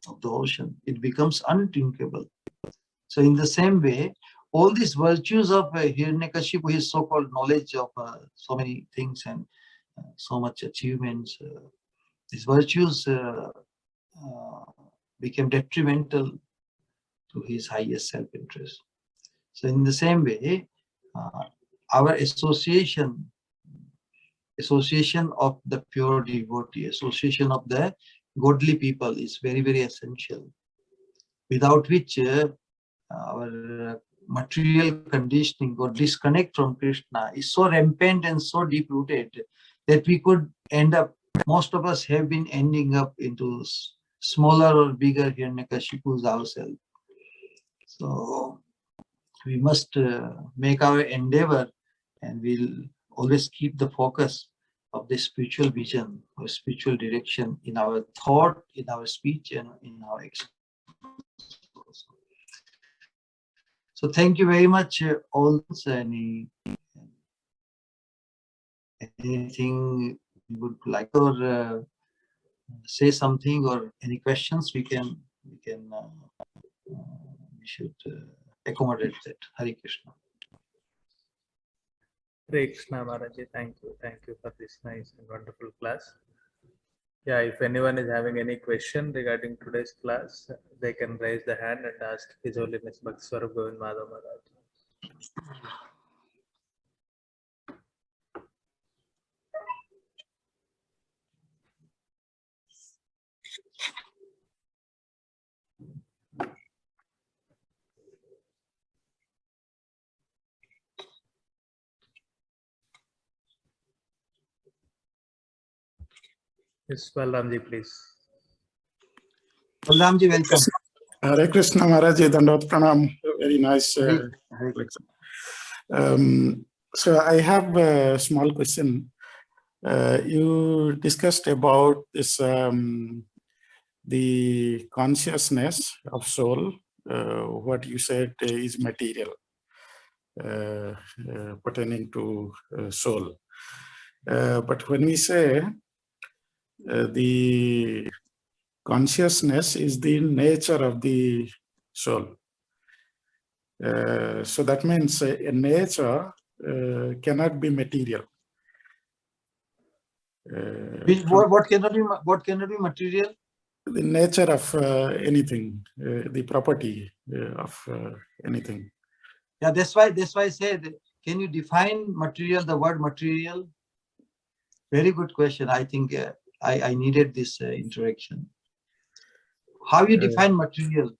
of the ocean, it becomes undrinkable. So in the same way, all these virtues of Hiranyakashipu, his so-called knowledge of so many things and so much achievements, these virtues became detrimental to his highest self-interest. So in the same way, our association of the pure devotee, association of the godly people is very, very essential, without which our material conditioning or disconnect from Krishna is so rampant and so deep-rooted that we could end up, most of us have been ending up into smaller or bigger Hiranyakashipus ourselves. So we must make our endeavor, and we'll always keep the focus of the spiritual vision or spiritual direction in our thought, in our speech, and in our experience. So thank you very much, all. Anything you would like, or say something, or any questions, we should accommodate that. Hare Krishna. Hare Krishna Maharaji, thank you for this nice and wonderful class. Yeah, if anyone is having any question regarding today's class, they can raise the hand and ask His Holiness Bhaktiswarup Govind Madhav Maharaj. Yes, Balramji, please. Balramji, welcome. Hare Krishna Maharaj, Dandavata Pranam. Very nice. So I have a small question. You discussed about this the consciousness of soul. What you said is material pertaining to soul. But when we say the consciousness is the nature of the soul. So that means a nature cannot be material. What cannot be material? The nature of anything, the property of anything. Yeah, that's why I said, can you define material, the word material? Very good question. I think I needed this interaction. How you define material?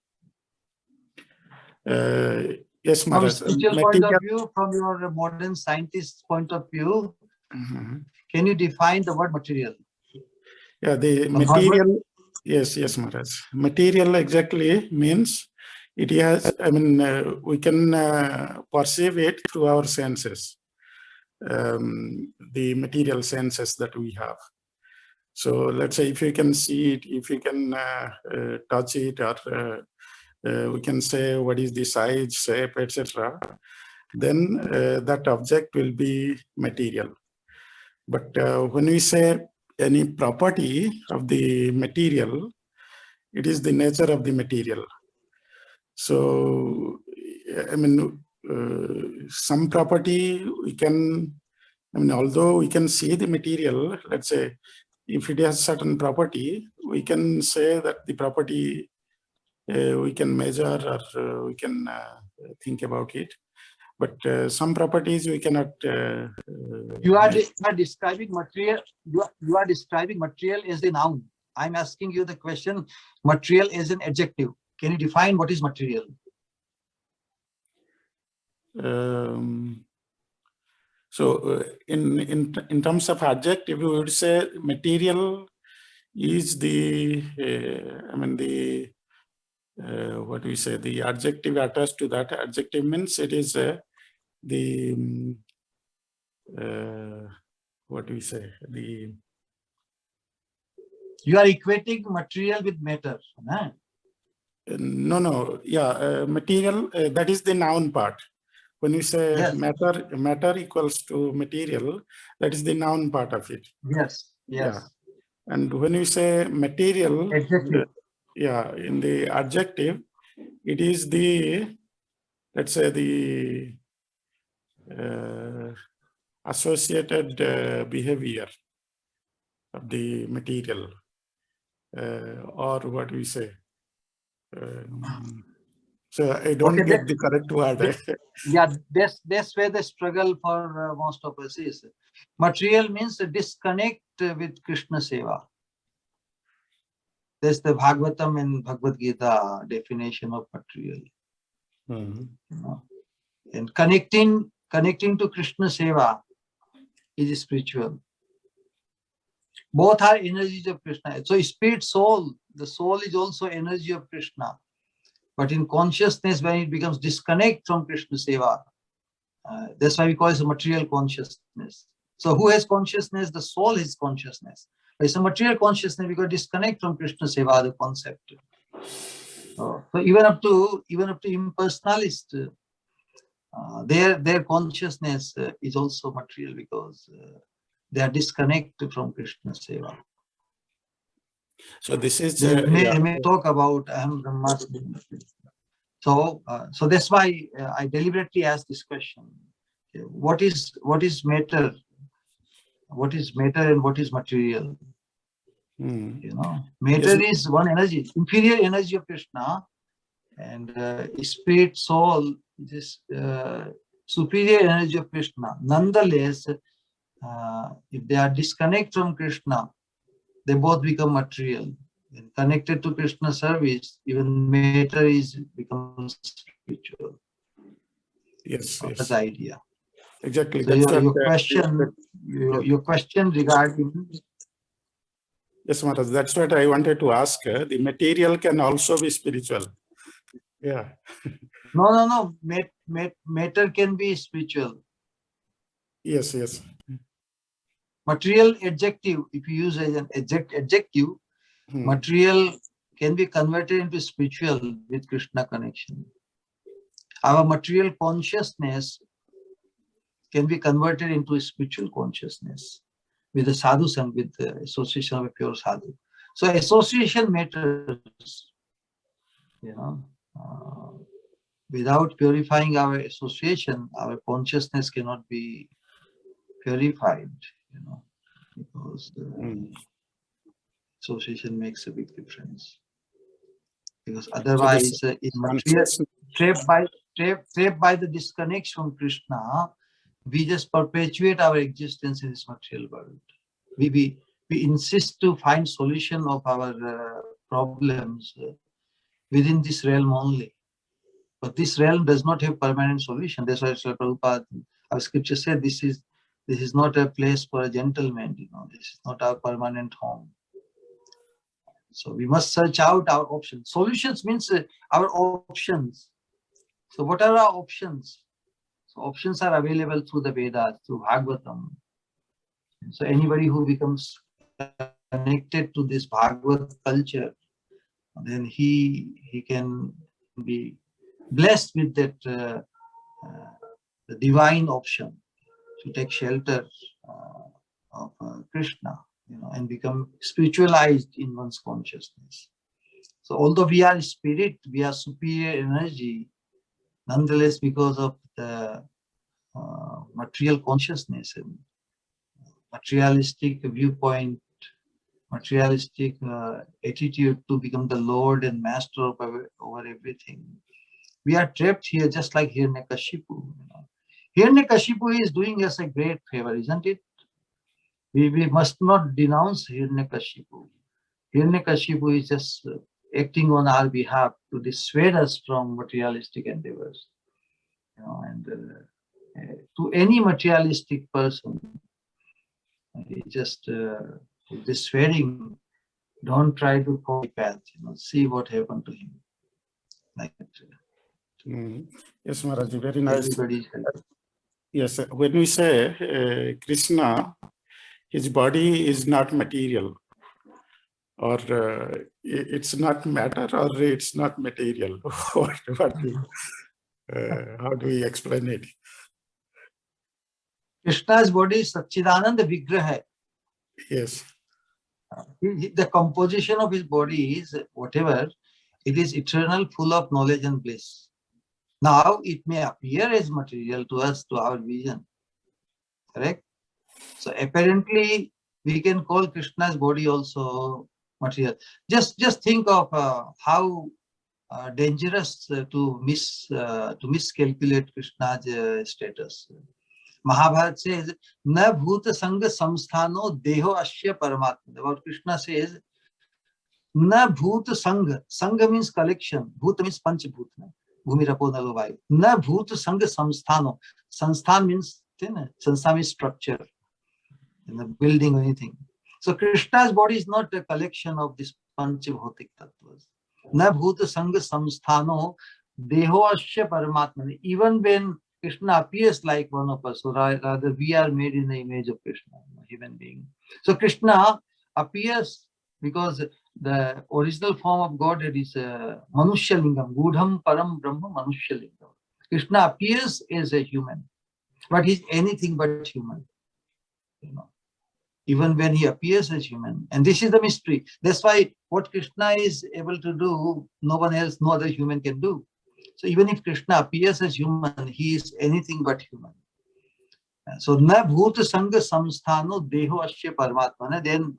Yes, from Maharaj. spiritual point of view, from your modern scientist point of view, can you define the word material? Yeah, the material. Yes, Maharaj. Material exactly means it has. I mean, we can perceive it through our senses, the material senses that we have. So let's say if you can see it, if you can touch it, or we can say what is the size, shape, etc., then that object will be material. But when we say any property of the material, it is the nature of the material. So, I mean, some property we can, I mean, although we can see the material, let's say, if it has certain property, we can say that the property we can measure, or we can think about it. But some properties we cannot. You are describing material. You are describing material as a noun. I'm asking you the question: material as an adjective. Can you define what is material? So in terms of adjective, we would say material is the I mean the what do we say, the adjective attached to that. Adjective means it is the what do we say, the. You are equating material with matter. Huh? No. Yeah, material, that is the noun part. When you say yes. matter equals to material, that is the noun part of it. Yes. Yeah. And when you say material, yeah, in the adjective, it is the, let's say, the associated behavior of the material, or what we say. So I don't get the correct word. Yeah, that's where the struggle for most of us is. Material means a disconnect with Krishna Seva. That's the Bhagavatam and Bhagavad Gita definition of material. You know? And connecting to Krishna Seva is spiritual. Both are energies of Krishna. So spirit, soul, the soul is also energy of Krishna. But in consciousness, when it becomes disconnect from Krishna Seva, that's why we call it material consciousness. So who has consciousness? The soul has consciousness. But it's a material consciousness because disconnect from Krishna Seva, the concept. So even up to impersonalist, their consciousness is also material because they are disconnected from Krishna Seva. So this is They may talk about Aham Brahmasmi. So that's why I deliberately asked this question: what is matter? What is matter and what is material? You know, matter is one energy, inferior energy of Krishna, and spirit, soul is superior energy of Krishna. Nonetheless, if they are disconnected from Krishna, they both become material. And connected to Krishna service, even matter is becomes spiritual. Yes, yes. That's the idea. Exactly. So That's your question regarding. Yes, Maharaj, that's what I wanted to ask. The material can also be spiritual. Yeah. No. Matter can be spiritual. Yes, yes. Material adjective, if you use as an adjective, material can be converted into spiritual with Krishna connection. Our material consciousness can be converted into a spiritual consciousness with the sadhu sang, with the association of a pure sadhu. So association matters, you know. Without purifying our association, our consciousness cannot be purified, you know, because association makes a big difference. Because otherwise, in material, trapped by the disconnection from Krishna, we just perpetuate our existence in this material world. We insist to find solution of our problems within this realm only. But this realm does not have permanent solution. That's why Srila Prabhupada, our scripture said, this is not a place for a gentleman. You know, this is not our permanent home. So we must search out our options. Solutions means our options. So what are our options? So options are available through the Vedas, through Bhagavatam. So anybody who becomes connected to this Bhagavad culture, then he can be blessed with that the divine option to take shelter of Krishna, you know, and become spiritualized in one's consciousness. So although we are spirit, we are superior energy, nonetheless, because of the material consciousness and materialistic viewpoint, materialistic attitude to become the Lord and Master of over everything, we are trapped here just like Hiranyakashipu. You know. Hiranyakashipu is doing us a great favor, isn't it? We must not denounce Hiranyakashipu. Hiranyakashipu is just acting on our behalf to dissuade us from materialistic endeavors. You know, and to any materialistic person, he just dissuading, don't try to follow the path, you know, see what happened to him. Like that. Yes, Maharaj, very nice. Everybody. Yes, when we say Krishna, his body is not material, or it's not matter, or it's not material. How do we explain it? Krishna's body is Satchidananda Vigraha. Yes. The composition of his body is whatever, it is eternal, full of knowledge and bliss. Now it may appear as material to us, to our vision. Correct? So apparently we can call Krishna's body also material. Just think of how dangerous to miscalculate Krishna's status. Mahabharata says, "Na bhuta sangha samsthano deho asya paramatma." About Krishna says, "Na bhuta sangha." Sangha means collection. Bhuta means panchabhuta. Bhumi rapo nalo vayu. Na bhuta sangha samsthano. Samsthan means structure. In the building or anything. So Krishna's body is not a collection of these panchabhutik tattvas. Na bhuta sangha samsthano deho asya paramatma. Even when Krishna appears like one of us, so rather we are made in the image of Krishna, human being. So Krishna appears because the original form of Godhead is Manushya Lingam, Gudham Param Brahma Manushya Lingam. Krishna appears as a human, but he's anything but human. You know, even when he appears as human, and this is the mystery. That's why what Krishna is able to do, no one else, no other human can do. So even if Krishna appears as human, he is anything but human. So na bhuta sangha samsthano deho asya paramatmana. Then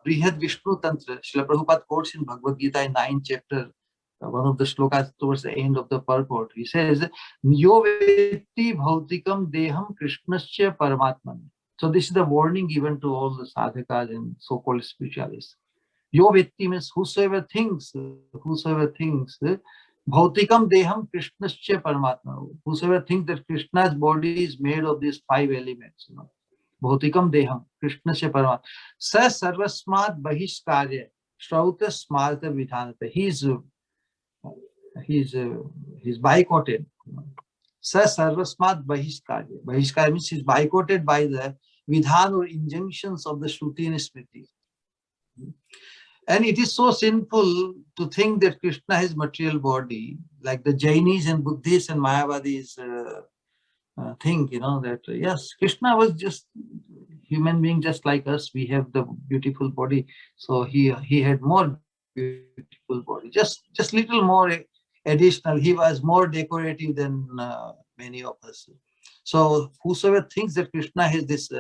Brihad Vishnu Tantra, Srila Prabhupada quotes in Bhagavad Gita in 9th chapter, one of the slokas towards the end of the purport. He says, Yo vetti bhautikam deham krishnasya paramatmana. So this is the warning given to all the sadhakas and so-called spiritualists. Yo vetti means whosoever thinks, bhautikam deham krishnasya paramatmana. Whosoever thinks that Krishna's body is made of these 5 elements, Bhautikam deham, Krishna se paramatma. Sa sarvasmat bahishkarya, Shrauta smarta vidhanata. He's boycotted. Sa sarvasmat bahishkarya. Bahishkarya means he's boycotted by the vidhan or injunctions of the Shruti and Smriti. And it is so sinful to think that Krishna has material body, like the Jainis and Buddhists and Mayavadis think, that yes, Krishna was just human being just like us. We have the beautiful body, so he had more beautiful body, just little more additional. He was more decorative than many of us. So whosoever thinks that Krishna has this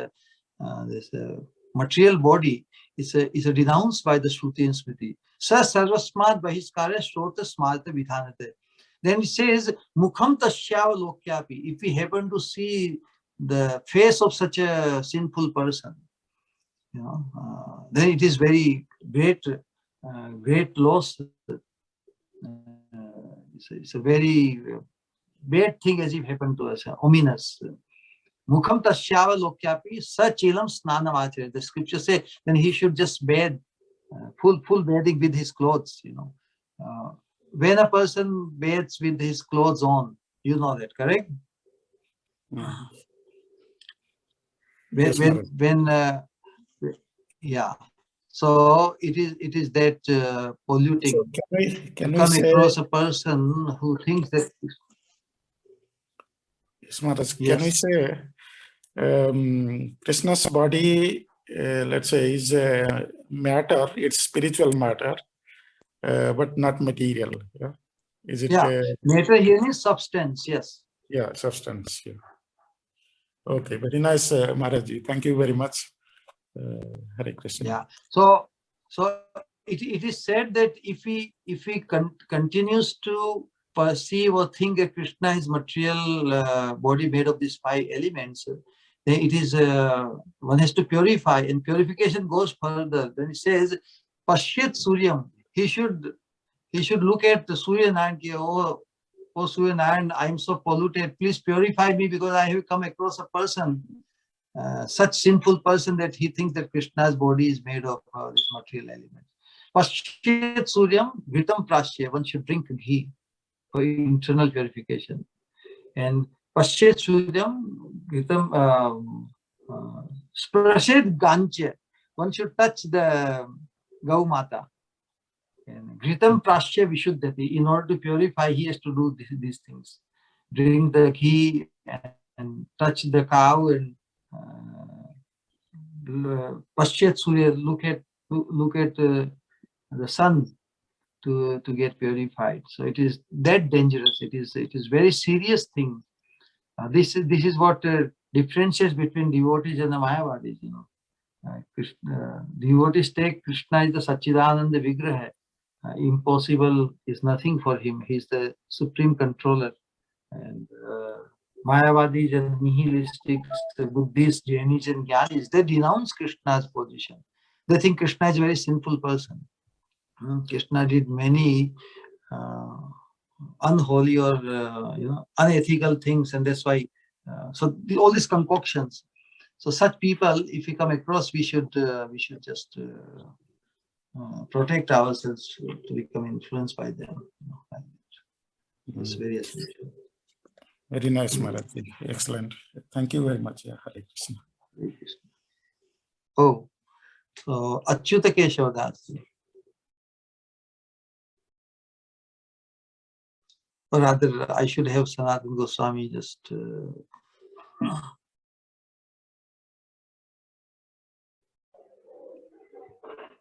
material body is denounced by the Shruti and Smriti. Sa sarvasmat bahiskara shrota smarta vidhanate. Then it says, Mukham tashyava lokyapi. If we happen to see the face of such a sinful person, then it is very great loss. It's a very bad thing as if happened to us, ominous. Mukham tashyava lokyapi sa chilam snanam acharya. The scripture says, then he should just bathe, full bathing with his clothes, when a person bathes with his clothes on, you know that, correct? Yeah. So it is that polluting. So can we come say, across a person who thinks that. Yes. Can we say Krishna's body, let's say, is a matter? It's spiritual matter, but not material. Yeah. Is it? Yeah. Matter here is substance. Yes. Yeah, substance. Yeah. Okay, very nice, Maharaji. Thank you very much. Hare Krishna. Yeah. So it is said that if he continues to perceive or think that Krishna is material body made of these 5 elements, then it is one has to purify, and purification goes further. Then it says, Pashyat Suryam. He should look at the Surya Narayan. Oh Surya Narayan, I am so polluted. Please purify me, because I have come across a person, such sinful person, that he thinks that Krishna's body is made of this material element. Pashyat Suryam Ghitam Prashya. One should drink ghee for internal purification. And Pashyat Suryam Ghitam Sprashet Gancha. One should touch the Gau Mata. And Ghitam Prashya Vishuddhati. In order to purify, he has to do these things. Drink the ghee and touch the cow, and Paschat Surya, look at the sun to get purified. So it is that dangerous. It is very serious thing. This is what differentiates between devotees and the Mayavadis. Devotees take Krishna is the Satchidananda Vigraha. Impossible is nothing for him. He is the supreme controller. And Mayavadis and nihilistics, the Buddhists, Jainis and Jnanis, they denounce Krishna's position. They think Krishna is a very sinful person. Krishna did many unholy or unethical things, and that's why. So all these concoctions. So such people, if we come across, we should just protect ourselves to become influenced by them. It's very essential. Very nice, Maharaj. Excellent. Thank you very much. Yeah, Hare Krishna. Hare Krishna. Oh, so Achyuta Keshava Das. Or rather, I should have Sanatana Goswami just.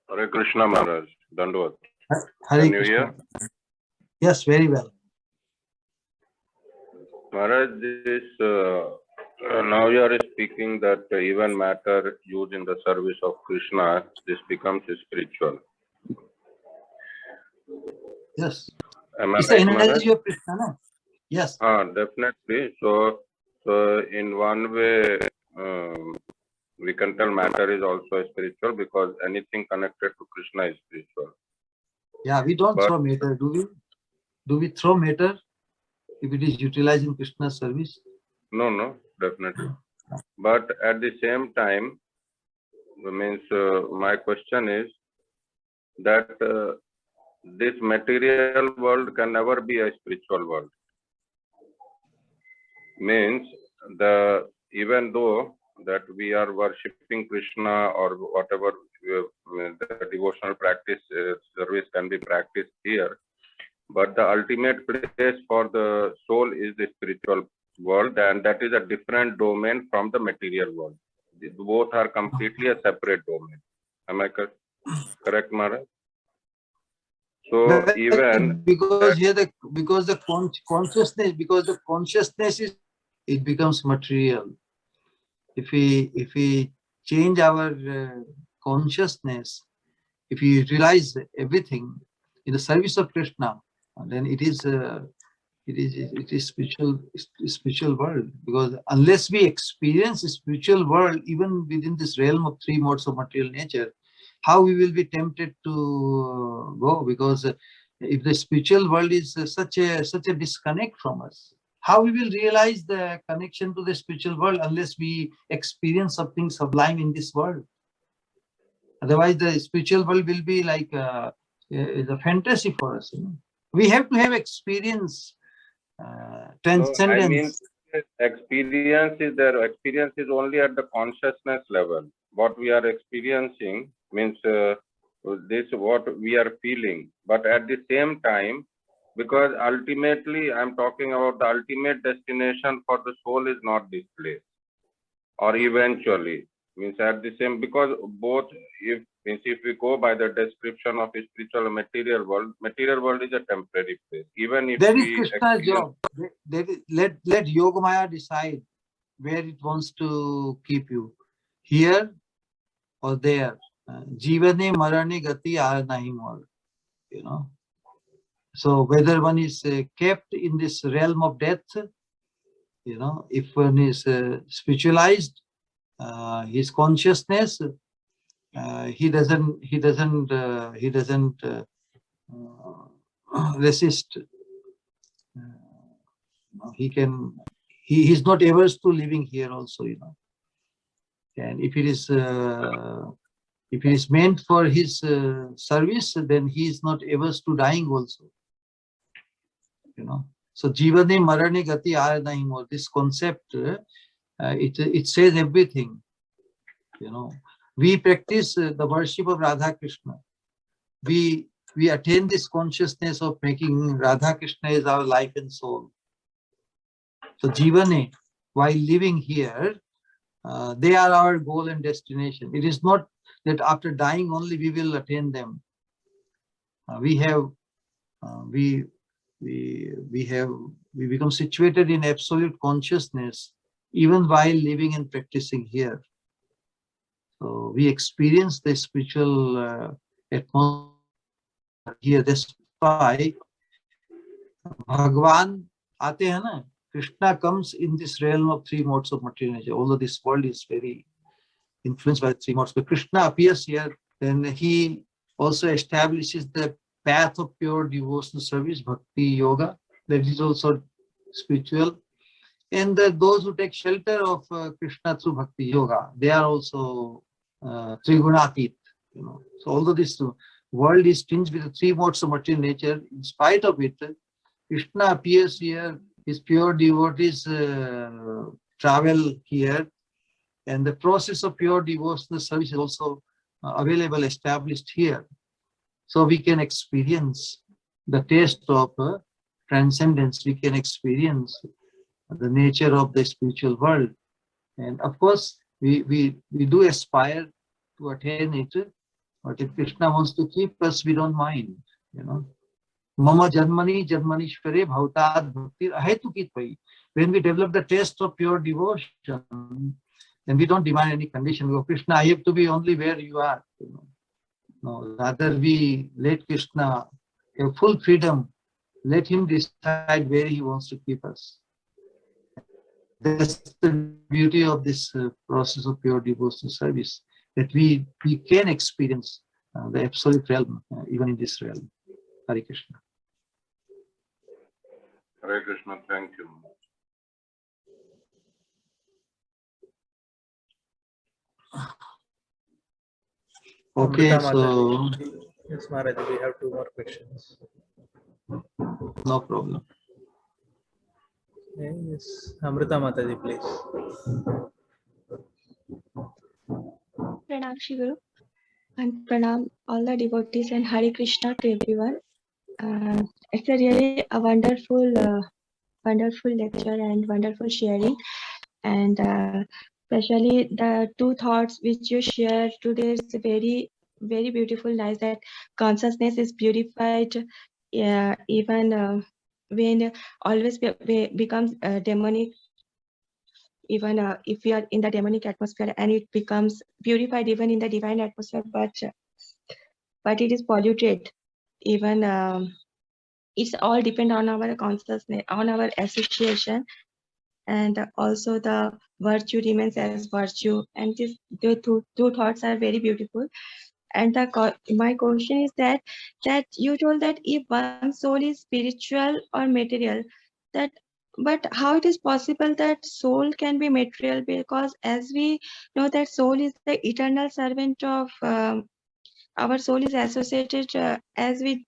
Hare Krishna Maharaj, Dandavad. Hare Can you Krishna. hear? Yes, very well. Maharaj, this now you are speaking that even matter used in the service of Krishna, this becomes spiritual. Yes. Am I It's the right, Maharaj? energy of Krishna, no? Yes. Definitely. So in one way, we can tell matter is also spiritual because anything connected to Krishna is spiritual. Yeah, we don't But- throw matter, do we? Do we throw matter if it is utilized in Krishna's service? No, definitely. But at the same time, means my question is that this material world can never be a spiritual world. Means even though that we are worshipping Krishna or whatever the devotional practice service can be practiced here, but the ultimate place for the soul is the spiritual world, and that is a different domain from the material world. Both are completely a separate domain. Am I correct, Maharaj? So Well, even because here the consciousness is, it becomes material. If we change our consciousness, if we realize everything in the service of Krishna, then it is spiritual world. Because unless we experience a spiritual world, even within this realm of three modes of material nature, how we will be tempted to go? Because if the spiritual world is such a disconnect from us, how we will realize the connection to the spiritual world unless we experience something sublime in this world? Otherwise, the spiritual world will be like a fantasy for us. You know? We have to have experience, transcendence. I mean, experience is there. Experience is only at the consciousness level. What we are experiencing means this what we are feeling. But at the same time, because ultimately I'm talking about the ultimate destination for the soul is not this place, or eventually means at the same, because both if we go by the description of spiritual and material world is a temporary place. Even if that is we Krishna's job. Let Yogamaya decide where it wants to keep you, here or there. Jivane marane gati aar nahi more. You know. So whether one is kept in this realm of death, you know, if one is spiritualized, his consciousness, he doesn't resist. He's not averse to living here also, you know. And if it is meant for his service, then he is not averse to dying also, you know. So jivane marane gati aar nahi more, this concept, it says everything, you know. We practice the worship of Radha Krishna. We attain this consciousness of making Radha Krishna is our life and soul. So jivane, while living here, they are our goal and destination. It is not that after dying only we will attain them. We become situated in absolute consciousness even while living and practicing here. So we experience the spiritual atmosphere here. That's why Bhagwan aate hai na. Krishna comes in this realm of three modes of material nature. Although this world is very influenced by three modes, but Krishna appears here, then he also establishes the path of pure devotional service, bhakti yoga, that is also spiritual. And those who take shelter of Krishna through bhakti yoga, they are also trigunatit, you know. So although this world is tinged with the three modes of material nature, in spite of it, Krishna appears here His pure devotees travel here, and the process of pure devotional service is also available, established here. So we can experience the taste of transcendence. We can experience the nature of the spiritual world. And of course, we do aspire to attain it. But if Krishna wants to keep us, we don't mind, you know. Mama Janmani Janmanishware Bhautad Bhakti Ahetukit. When we develop the taste of pure devotion, then we don't demand any condition. We go, Krishna, I have to be only where you are. You know. No, rather we let Krishna have full freedom. Let him decide where he wants to keep us. That's the beauty of this process of pure devotional service, that we can experience the absolute realm, even in this realm. Hare Krishna. Hare Krishna, thank you. Okay, Amrita so Mataji. Yes, Maharaj, we have 2 more questions. no problem. Yes, Amrita Mataji, please. Pranam Shri Guru and Pranam all the devotees and Hare Krishna to everyone. It's a really a wonderful lecture and wonderful sharing, and especially the 2 thoughts which you shared today is very beautiful. Nice that consciousness is purified, even when always becomes demonic. Even if we are in the demonic atmosphere, and it becomes purified even in the divine atmosphere, but it is polluted. Even it's all depend on our consciousness, on our association, and also the virtue remains as virtue. And the two thoughts are very beautiful. And my question is that you told that if one soul is spiritual or material, that but how it is possible that soul can be material? Because as we know that soul is the eternal servant of our soul is associated as we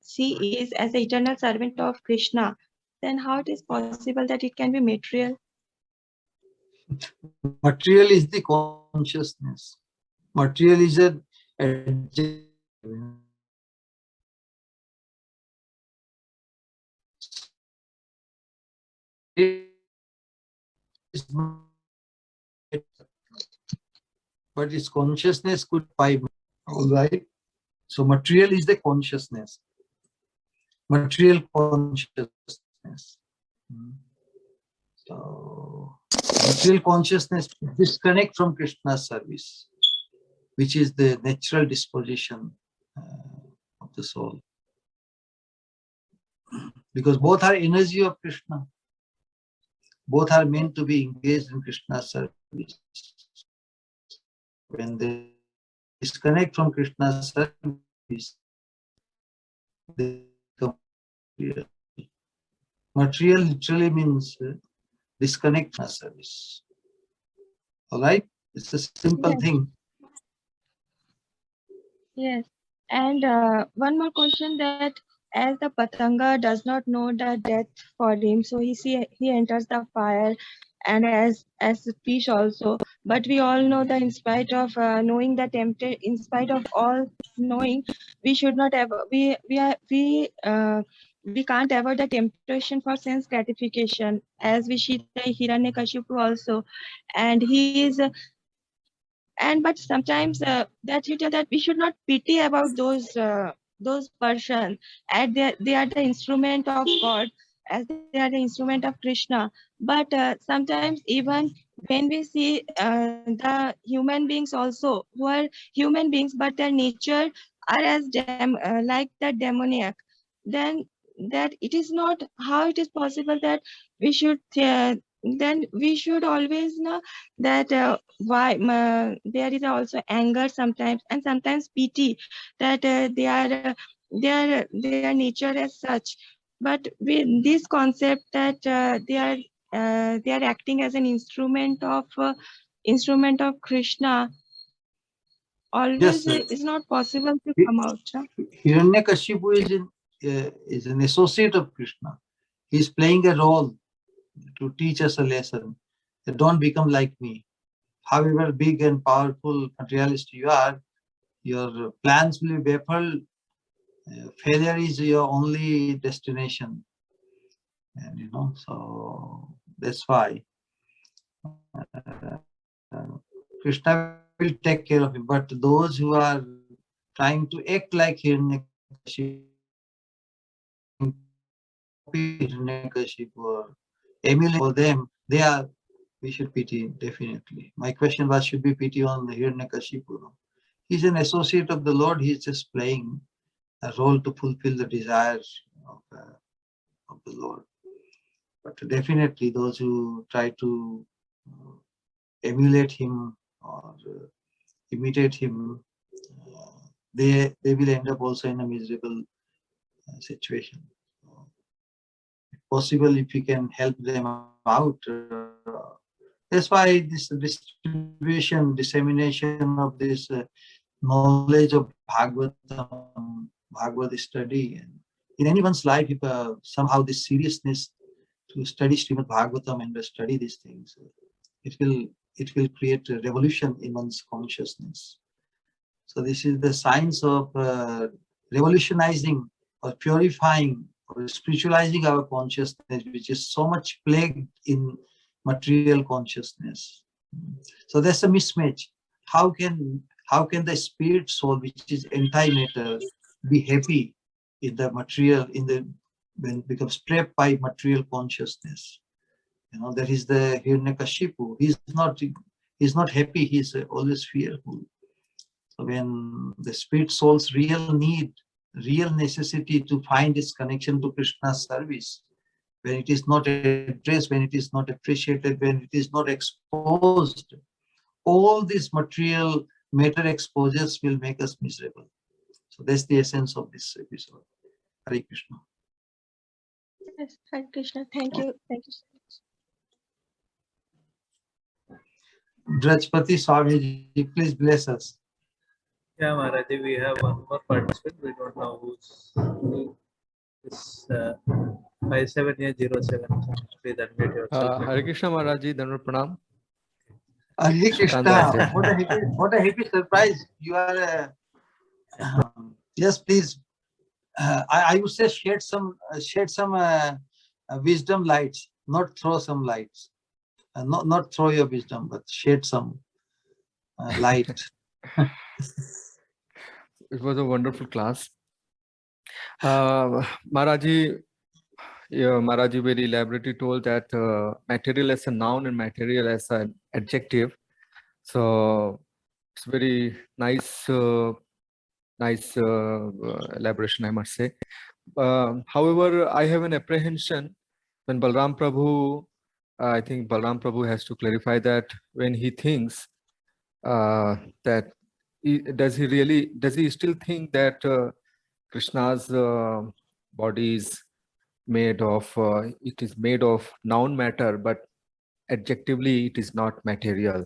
see is as the eternal servant of Krishna. Then how it is possible that it can be material? Material is the consciousness. Material is a but its consciousness could five. All right. So material is the consciousness. Material consciousness. So material consciousness disconnect from Krishna's service, which is the natural disposition of the soul. Because both are energy of Krishna. Both are meant to be engaged in Krishna's service. When they disconnect from Krishna's service, they become material. Material literally means disconnect from service. All right? It's a simple thing. Yes. And one more question, that as the Patanga does not know the death for him, so he enters the fire, and as fish also. But we all know that in spite of knowing the temptation, in spite of all knowing, we should not ever we can't avoid the temptation for sense gratification, as we see the Hiranyakashipu also, and he is. And but sometimes that you tell that we should not pity about those persons, as they are the instrument of God, as they are the instrument of Krishna. But sometimes even when we see the human beings also, who are human beings but their nature are as like the demoniac, then that it is not how it is possible that we should then we should always know that why there is also anger sometimes, and sometimes pity, that their nature as such. But with this concept that they are acting as an instrument of Krishna, always Yes, is not possible to come out. Hiranyakashipu is an associate of Krishna. He's playing a role to teach us a lesson. Don't become like me. However big and powerful materialist you are, your plans will be baffled. Failure is your only destination. And so that's why Krishna will take care of him. But those who are trying to act like Hiranyakashipu or emulate for them, we should pity, definitely. My question was, should we pity on the Hiranyakashipu? He's an associate of the Lord. He's just playing a role to fulfill the desires of the Lord. But definitely those who try to emulate him or imitate him, they will end up also in a miserable situation. If possible, if we can help them out. That's why this distribution, dissemination of this knowledge of Bhagavatam, Bhagavad study, and in anyone's life, if somehow this seriousness to study Srimad Bhagavatam and to study these things, it will create a revolution in one's consciousness. So this is the science of revolutionizing or purifying or spiritualizing our consciousness, which is so much plagued in material consciousness. So that's a mismatch. How can the spirit soul, which is anti-matter, be happy in the material, when it becomes trapped by material consciousness? That is the Hiranyakashipu. He's not happy. He's always fearful. So when the spirit soul's real need, real necessity to find its connection to Krishna's service, when it is not addressed, when it is not appreciated, when it is not exposed, all these material matter exposures will make us miserable. So that's the essence of this episode. Hare Krishna. Yes, Hare Krishna. Thank you. Thank you so much. Drajpati Swamiji, please bless us. Yeah, Maharaj, we have one more participant. We don't know who is 5707. Please unmute yourself. Hare Krishna Maharaj ji, Dandavat Pranam. Hare Krishna. Kandaraj. What a happy surprise. You are yes, please. I would say shed some wisdom lights, not throw some lights. Not throw your wisdom, but shed some light. It was a wonderful class. Maharaji very elaborately told that material as a noun and material as an adjective. So it's very nice, elaboration, I must say. However, I have an apprehension when Balram Prabhu, I think Balram Prabhu has to clarify that when he thinks that does he still think that Krishna's body is made of noun matter, but adjectively it is not material,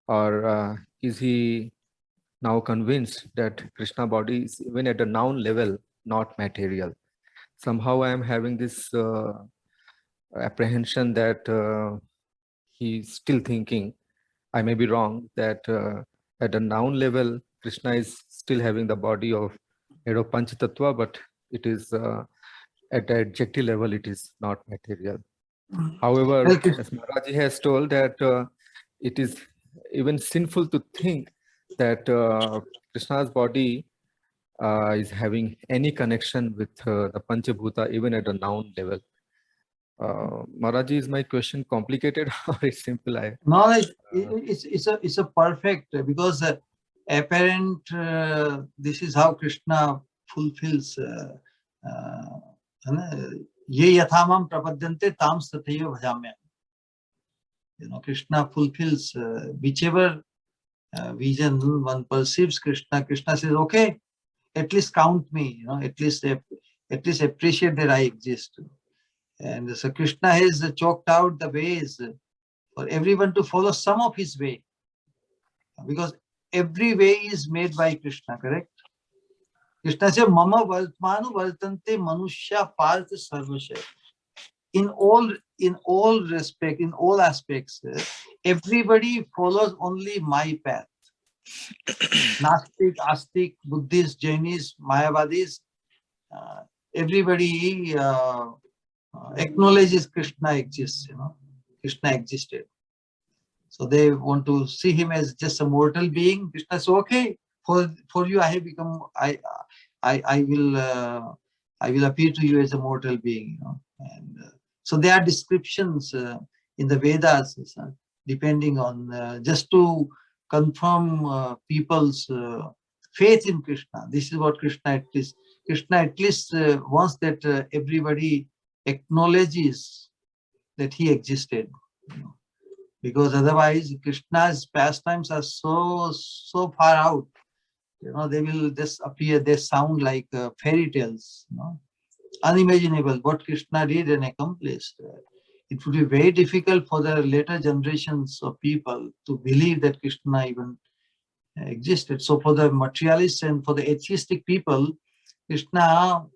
or is he now convinced that Krishna body is even at a noun level not material? Somehow I am having this apprehension that he's still thinking, I may be wrong, that at a noun level Krishna is still having the body of Panchatattva, but it is at the adjective level it is not material. However, as Maharaji has told that it is even sinful to think that Krishna's body is having any connection with the Panchabhuta even at a noun level. Maharaji, is my question complicated or it's simple? No, it's a perfect, because apparent this is how Krishna fulfills ye yathamam prapadyante tam sathaiva bhajamyam. Krishna fulfills whichever vision one perceives Krishna. Krishna says, okay, at least count me, at least appreciate that I exist. And so Krishna has chalked out the ways for everyone to follow some of his way, because every way is made by Krishna, correct? Krishna says, Mama Valtmanu Valtante Manushya Partha Sarvasya. in all respect, in all aspects, everybody follows only my path. Nastik, Astik, Buddhists, Jainis, Mayavadis, everybody acknowledges Krishna exists. Krishna existed. So they want to see him as just a mortal being. Krishna says, okay, for you I have become, I will appear to you as a mortal being. And so there are descriptions in the Vedas, depending on just to confirm people's faith in Krishna. This is what Krishna at least wants that everybody acknowledges that he existed. Because otherwise Krishna's pastimes are so far out. They will just appear, they sound like fairy tales, unimaginable what Krishna did and accomplished. It would be very difficult for the later generations of people to believe that Krishna even existed. So for the materialists and for the atheistic people, Krishna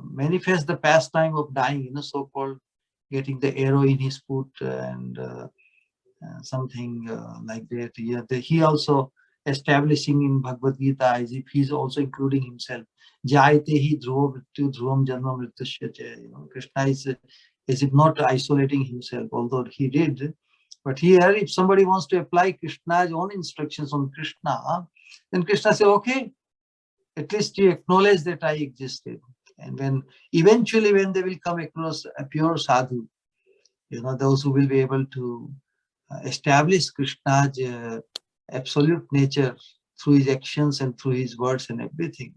manifests the pastime of dying, so-called getting the arrow in his foot and something like that. Yeah, he also establishing in Bhagavad Gita as if he's also including himself. Jayate hi dhruva mrityu dhruvam janma mrityusya. Krishna is as if not isolating himself, although he did. But here, if somebody wants to apply Krishna's own instructions on Krishna, then Krishna says, okay, at least you acknowledge that I existed. And when eventually when they will come across a pure sadhu, those who will be able to establish Krishna's absolute nature through his actions and through his words and everything,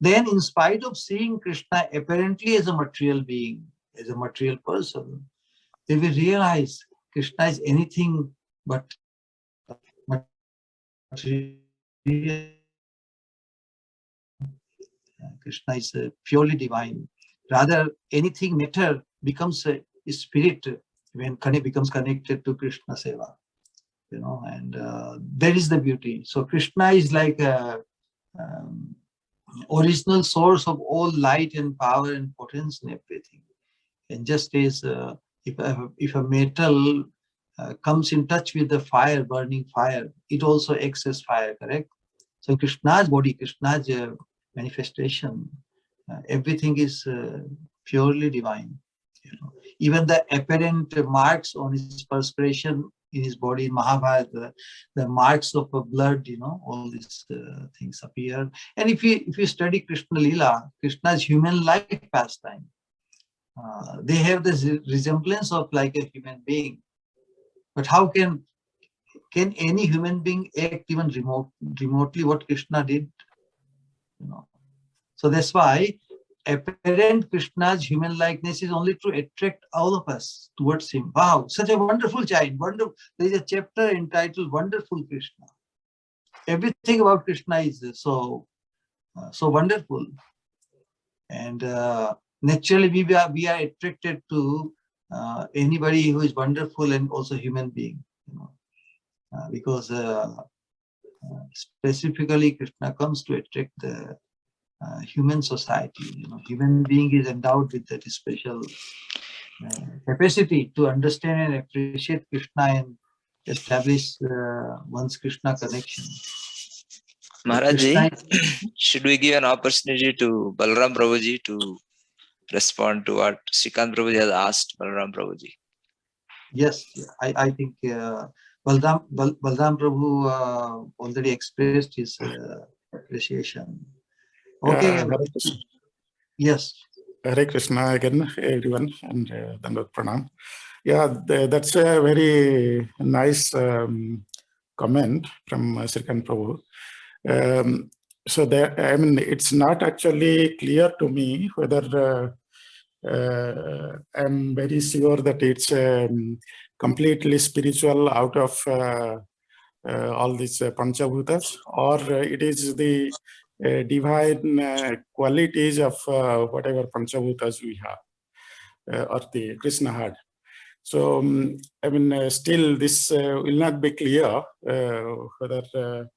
then in spite of seeing Krishna apparently as a material being, as a material person, they will realize Krishna is anything but material. Krishna is purely divine. Rather, anything matter becomes a spirit when becomes connected to Krishna Seva. And that is the beauty. So Krishna is like a original source of all light and power and potence and everything. And just as if a metal comes in touch with the fire, burning fire, it also acts as fire, correct? So Krishna's body, Krishna's manifestation, everything is purely divine. Even the apparent marks on his perspiration in his body in Mahabharata, the marks of blood, all these things appear. And if you study Krishna Lila, Krishna's human life pastime, they have this resemblance of like a human being. But how can any human being act even remotely what Krishna did? So that's why apparent Krishna's human likeness is only to attract all of us towards him. Wow, such a wonderful child. Wonderful. There is a chapter entitled Wonderful Krishna. Everything about Krishna is so wonderful. And naturally we are attracted to anybody who is wonderful and also human being. Because specifically Krishna comes to attract the human society. Human being is endowed with that special capacity to understand and appreciate Krishna and establish one's Krishna connection. Maharaj, should we give an opportunity to Balram Prabhuji to respond to what Srikant Prabhuji has asked Balram Prabhuji? Yes, I think Balram Prabhu already expressed his appreciation. Okay. Hare Krishna. Yes. Hare Krishna again, everyone, and Dandavat Pranam. Yeah, that's a very nice comment from Srikant Prabhu. So it's not actually clear to me whether I'm very sure that it's completely spiritual out of all these Panchabhutas, or it is the divine qualities of whatever Panchabhutas we have, or the Krishna had. So, still this will not be clear whether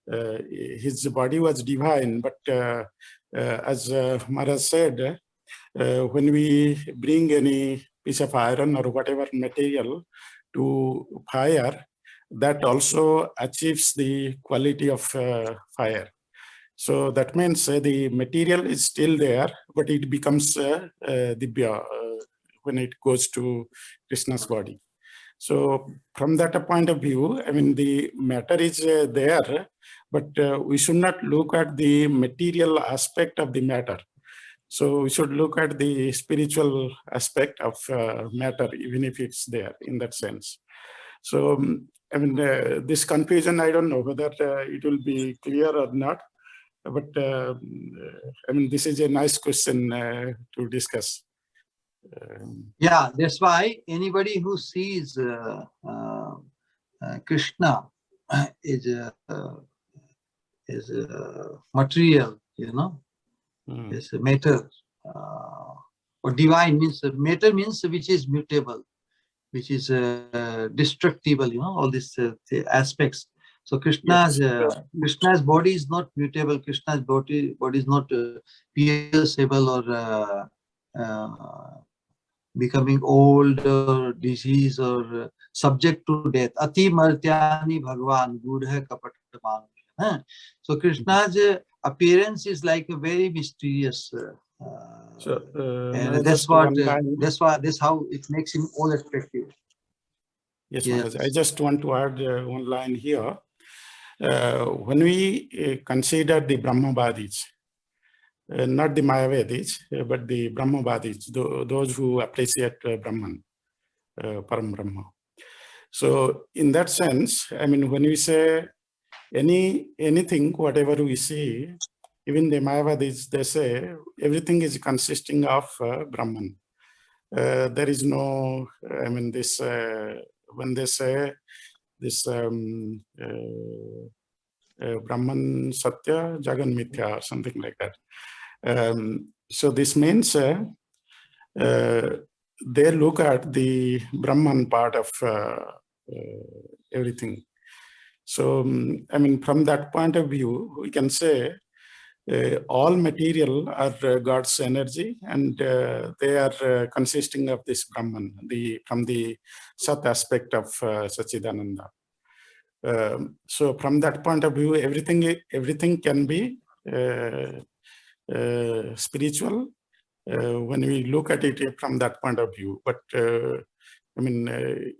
his body was divine, but as Maharaj said, when we bring any piece of iron or whatever material to fire, that also achieves the quality of fire. So that means the material is still there, but it becomes Dibya when it goes to Krishna's body. So from that point of view, I mean, the matter is there, but we should not look at the material aspect of the matter. So we should look at the spiritual aspect of matter, even if it's there in that sense. So, I mean, this confusion, I don't know whether it will be clear or not, but I mean, this is a nice question to discuss. Yeah, that's why anybody who sees Krishna is material, you know, is matter, or divine means matter means which is mutable, which is destructible, you know, all these aspects. So Krishna's Krishna's body is not mutable. Krishna's body is not pierceable or becoming old or disease or subject to death. Ati martyani Bhagwan gudha kapataman. So Krishna's appearance is like a very mysterious. And that's how it makes him all attractive. Yes, Maharaj. I just want to add one line here. When we consider the Brahmavadis, not the Mayavadis, but the Brahmavadis, those who appreciate Brahman, Param Brahma. So in that sense, I mean, when we say anything, whatever we see, even the Mayavadis, they say everything is consisting of Brahman. There is no, I mean, this, when they say this Brahman Satya, Jagan Mithya, or something like that. So this means they look at the Brahman part of everything. So, I mean, from that point of view, we can say all material are God's energy, and they are consisting of this Brahman, from the Sat aspect of Sachidananda. So from that point of view, everything can be spiritual when we look at it from that point of view. But I mean,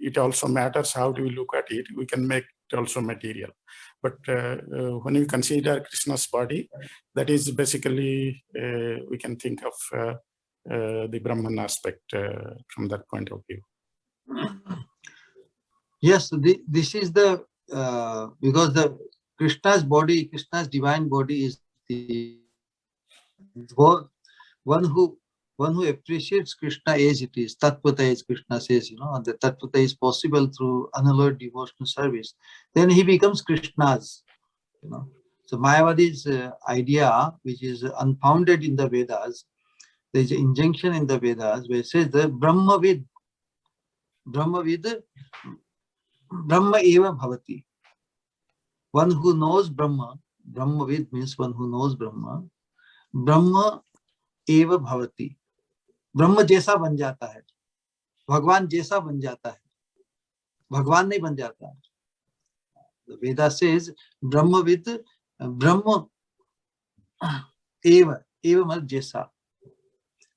it also matters how do we look at it. We can make it also material. But when we consider Krishna's body, that is basically, we can think of the Brahman aspect from that point of view. Yes, this is the, because the Krishna's divine body is the one who appreciates Krishna as it is. Tattvata, as Krishna says, you know, the Tattvata is possible through unalloyed devotional service. Then he becomes Krishna's, you know. So Mayavadi's idea, which is unfounded in the Vedas, there is an injunction in the Vedas where it says the Brahmavid, Brahma eva bhavati. One who knows Brahma, Brahmavid means one who knows Brahma, Brahma eva bhavati. ब्रह्म जैसा बन जाता है, भगवान जैसा बन जाता है, भगवान नहीं बन जाता है. The Veda says Brahmavid, Brahma eva मतलब जैसा.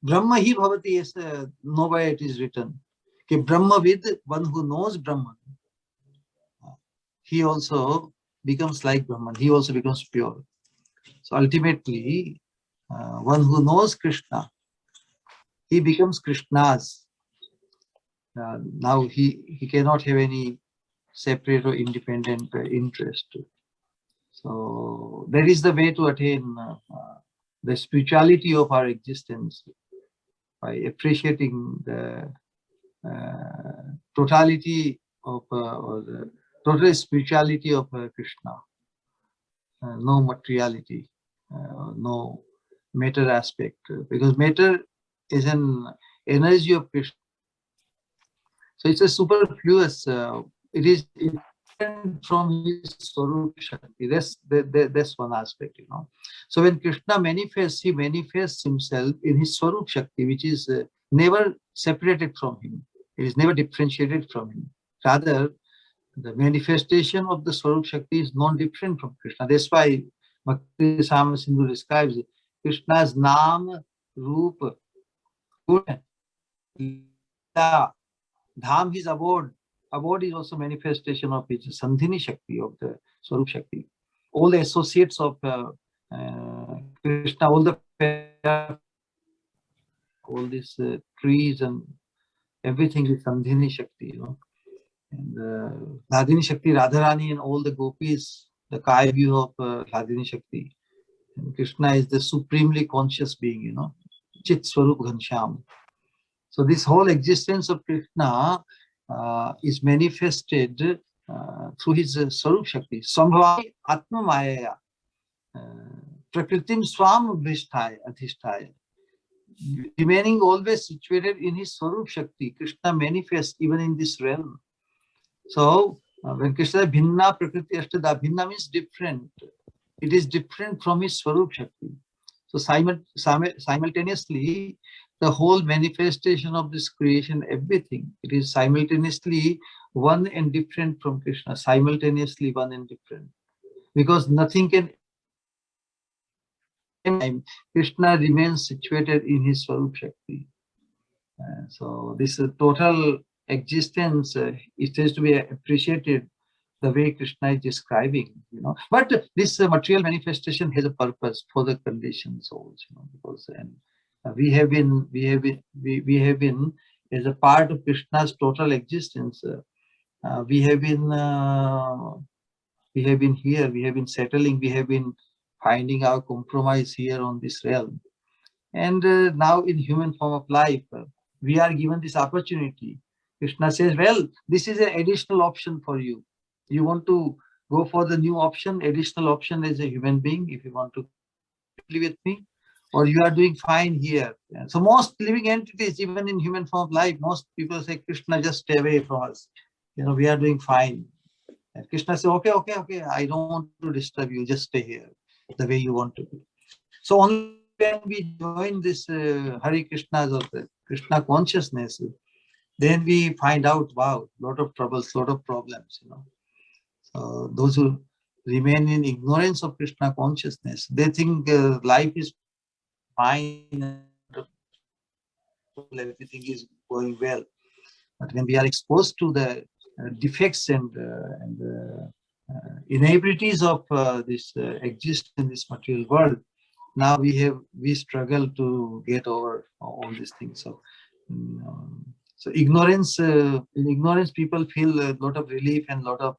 Brahma he bhavati, yes, nowhere it is written. कि Brahmavid, one who knows Brahman, he also becomes like Brahman. He also becomes pure. So ultimately, one who knows Krishna, he becomes Krishna's. Now he cannot have any separate or independent interest. So that is the way to attain the spirituality of our existence, by appreciating the totality of or the total spirituality of Krishna. No materiality, no matter aspect, because matter is an energy of Krishna. So it's a superfluous, it is different from his Swarup Shakti. That's one aspect, you know. So when Krishna manifests, he manifests himself in his Swarup Shakti, which is never separated from him. It is never differentiated from him. Rather, the manifestation of the Swarup Shakti is non-different from Krishna. That's why Bhakti Sama Sindhu describes Krishna's Nam, Roop, Gun, Leela, Dham, his abode. Abode is also manifestation of his Sandhini Shakti, of the Swarup Shakti. All the associates of Krishna, all these trees and everything is Sandhini Shakti, And Hladini Shakti, Radharani and all the gopis, the Kaya view of Hladini Shakti. And Krishna is the supremely conscious being, Chit Swarup Ghanshyam. So this whole existence of Krishna is manifested through his Swarup Shakti. Sambhavani Atma Maya, Prakritim Swam Bhisthaya, Adhisthaya. Remaining always situated in his Swarup Shakti, Krishna manifests even in this realm. So when Krishna says Bhinna Prakriti Ashtada, Bhinna means different. It is different from his Swarup Shakti. So simultaneously, the whole manifestation of this creation, everything, it is simultaneously one and different from Krishna, simultaneously one and different. Because nothing can, Krishna remains situated in his Swarup Shakti. So this total existence, it has to be appreciated the way Krishna is describing, But this material manifestation has a purpose for the conditioned souls, because we have been as a part of Krishna's total existence. We have been here, we have been settling, we have been finding our compromise here on this realm. And now in human form of life, we are given this opportunity. Krishna says, well, this is an additional option for you. You want to go for the new option, additional option as a human being, if you want to live with me, or you are doing fine here. So most living entities, even in human form of life, most people say, Krishna, just stay away from us. We are doing fine. And Krishna says, okay, I don't want to disturb you, just stay here the way you want to be. So only when we join this Hare Krishna or the Krishna consciousness, then we find out, wow, lot of troubles, lot of problems, So those who remain in ignorance of Krishna consciousness, they think life is fine, everything is going well. But when we are exposed to the defects and inabilities of this exist in this material world, now we struggle to get over all these things. So so ignorance, in ignorance, people feel a lot of relief and a lot of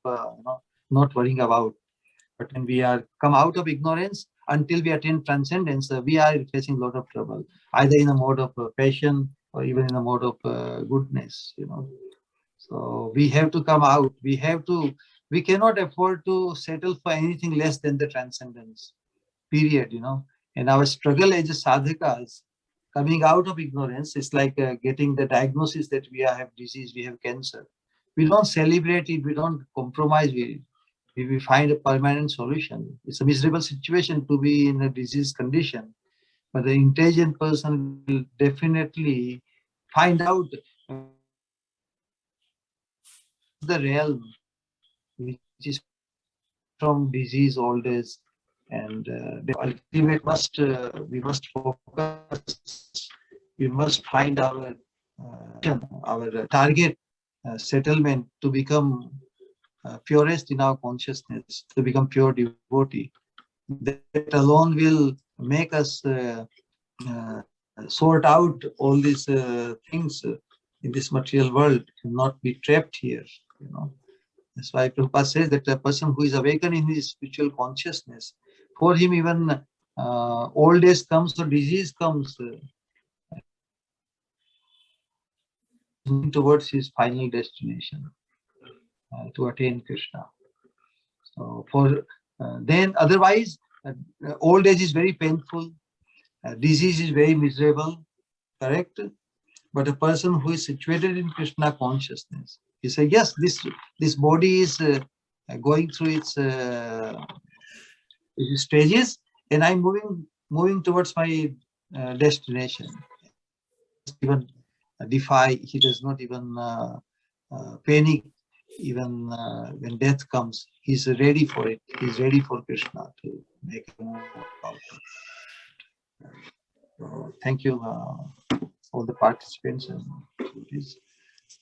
not worrying about. But when we are come out of ignorance, until we attain transcendence, we are facing a lot of trouble, either in a mode of passion or even in a mode of goodness. So we have to come out. We cannot afford to settle for anything less than the transcendence. Period. And our struggle as sadhakas, coming out of ignorance, is like getting the diagnosis that we have disease, we have cancer. We don't celebrate it, we don't compromise with it. We find a permanent solution. It's a miserable situation to be in a disease condition, but the intelligent person will definitely find out the realm which is from disease, old age, and ultimately we must focus. We must find our target settlement to become purest in our consciousness, to become pure devotee. That alone will make us sort out all these things in this material world, and not be trapped here. That's why Prabhupada says that a person who is awakened in his spiritual consciousness, for him even old age comes or disease comes, towards his final destination, to attain Krishna. So then otherwise, old age is very painful, disease is very miserable, correct? But a person who is situated in Krishna consciousness, he says, yes, this body is going through its stages, and I'm moving towards my destination. Even defy, he does not even panic even when death comes. He's ready for it. He's ready for Krishna to make a move out. So thank you all the participants and devotees.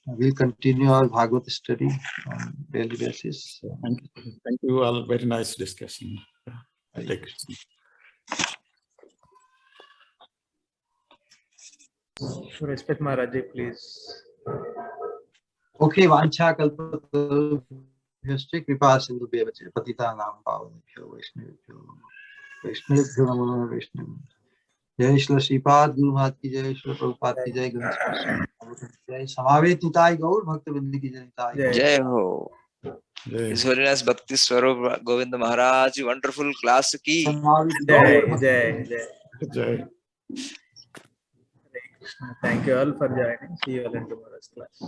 We'll continue our Bhagavad study on daily basis. Thank you all. Very nice discussion. Take it. So respect Maharaji, please. Okay, Vancha Kalpatarubhyascha Kripa Sindhubhya Patitanam Pavanebhyo Vaishnavebhyo Namo Vaishnav. Jai Shri Sripad Guru Mahat ki Jai, Shri Prabhupada ki Jai, Granth Sahib Jai, Samavet Nitai Gaur Bhaktivedanta ki Jai, Nitai Gaur. Jai Ho. His Holiness Bhakti Swarup Govinda Maharaj, wonderful class ki. Samavet Jai, Gaur Jai, Jai. Jai. Thank you all for joining. See you all in tomorrow's class.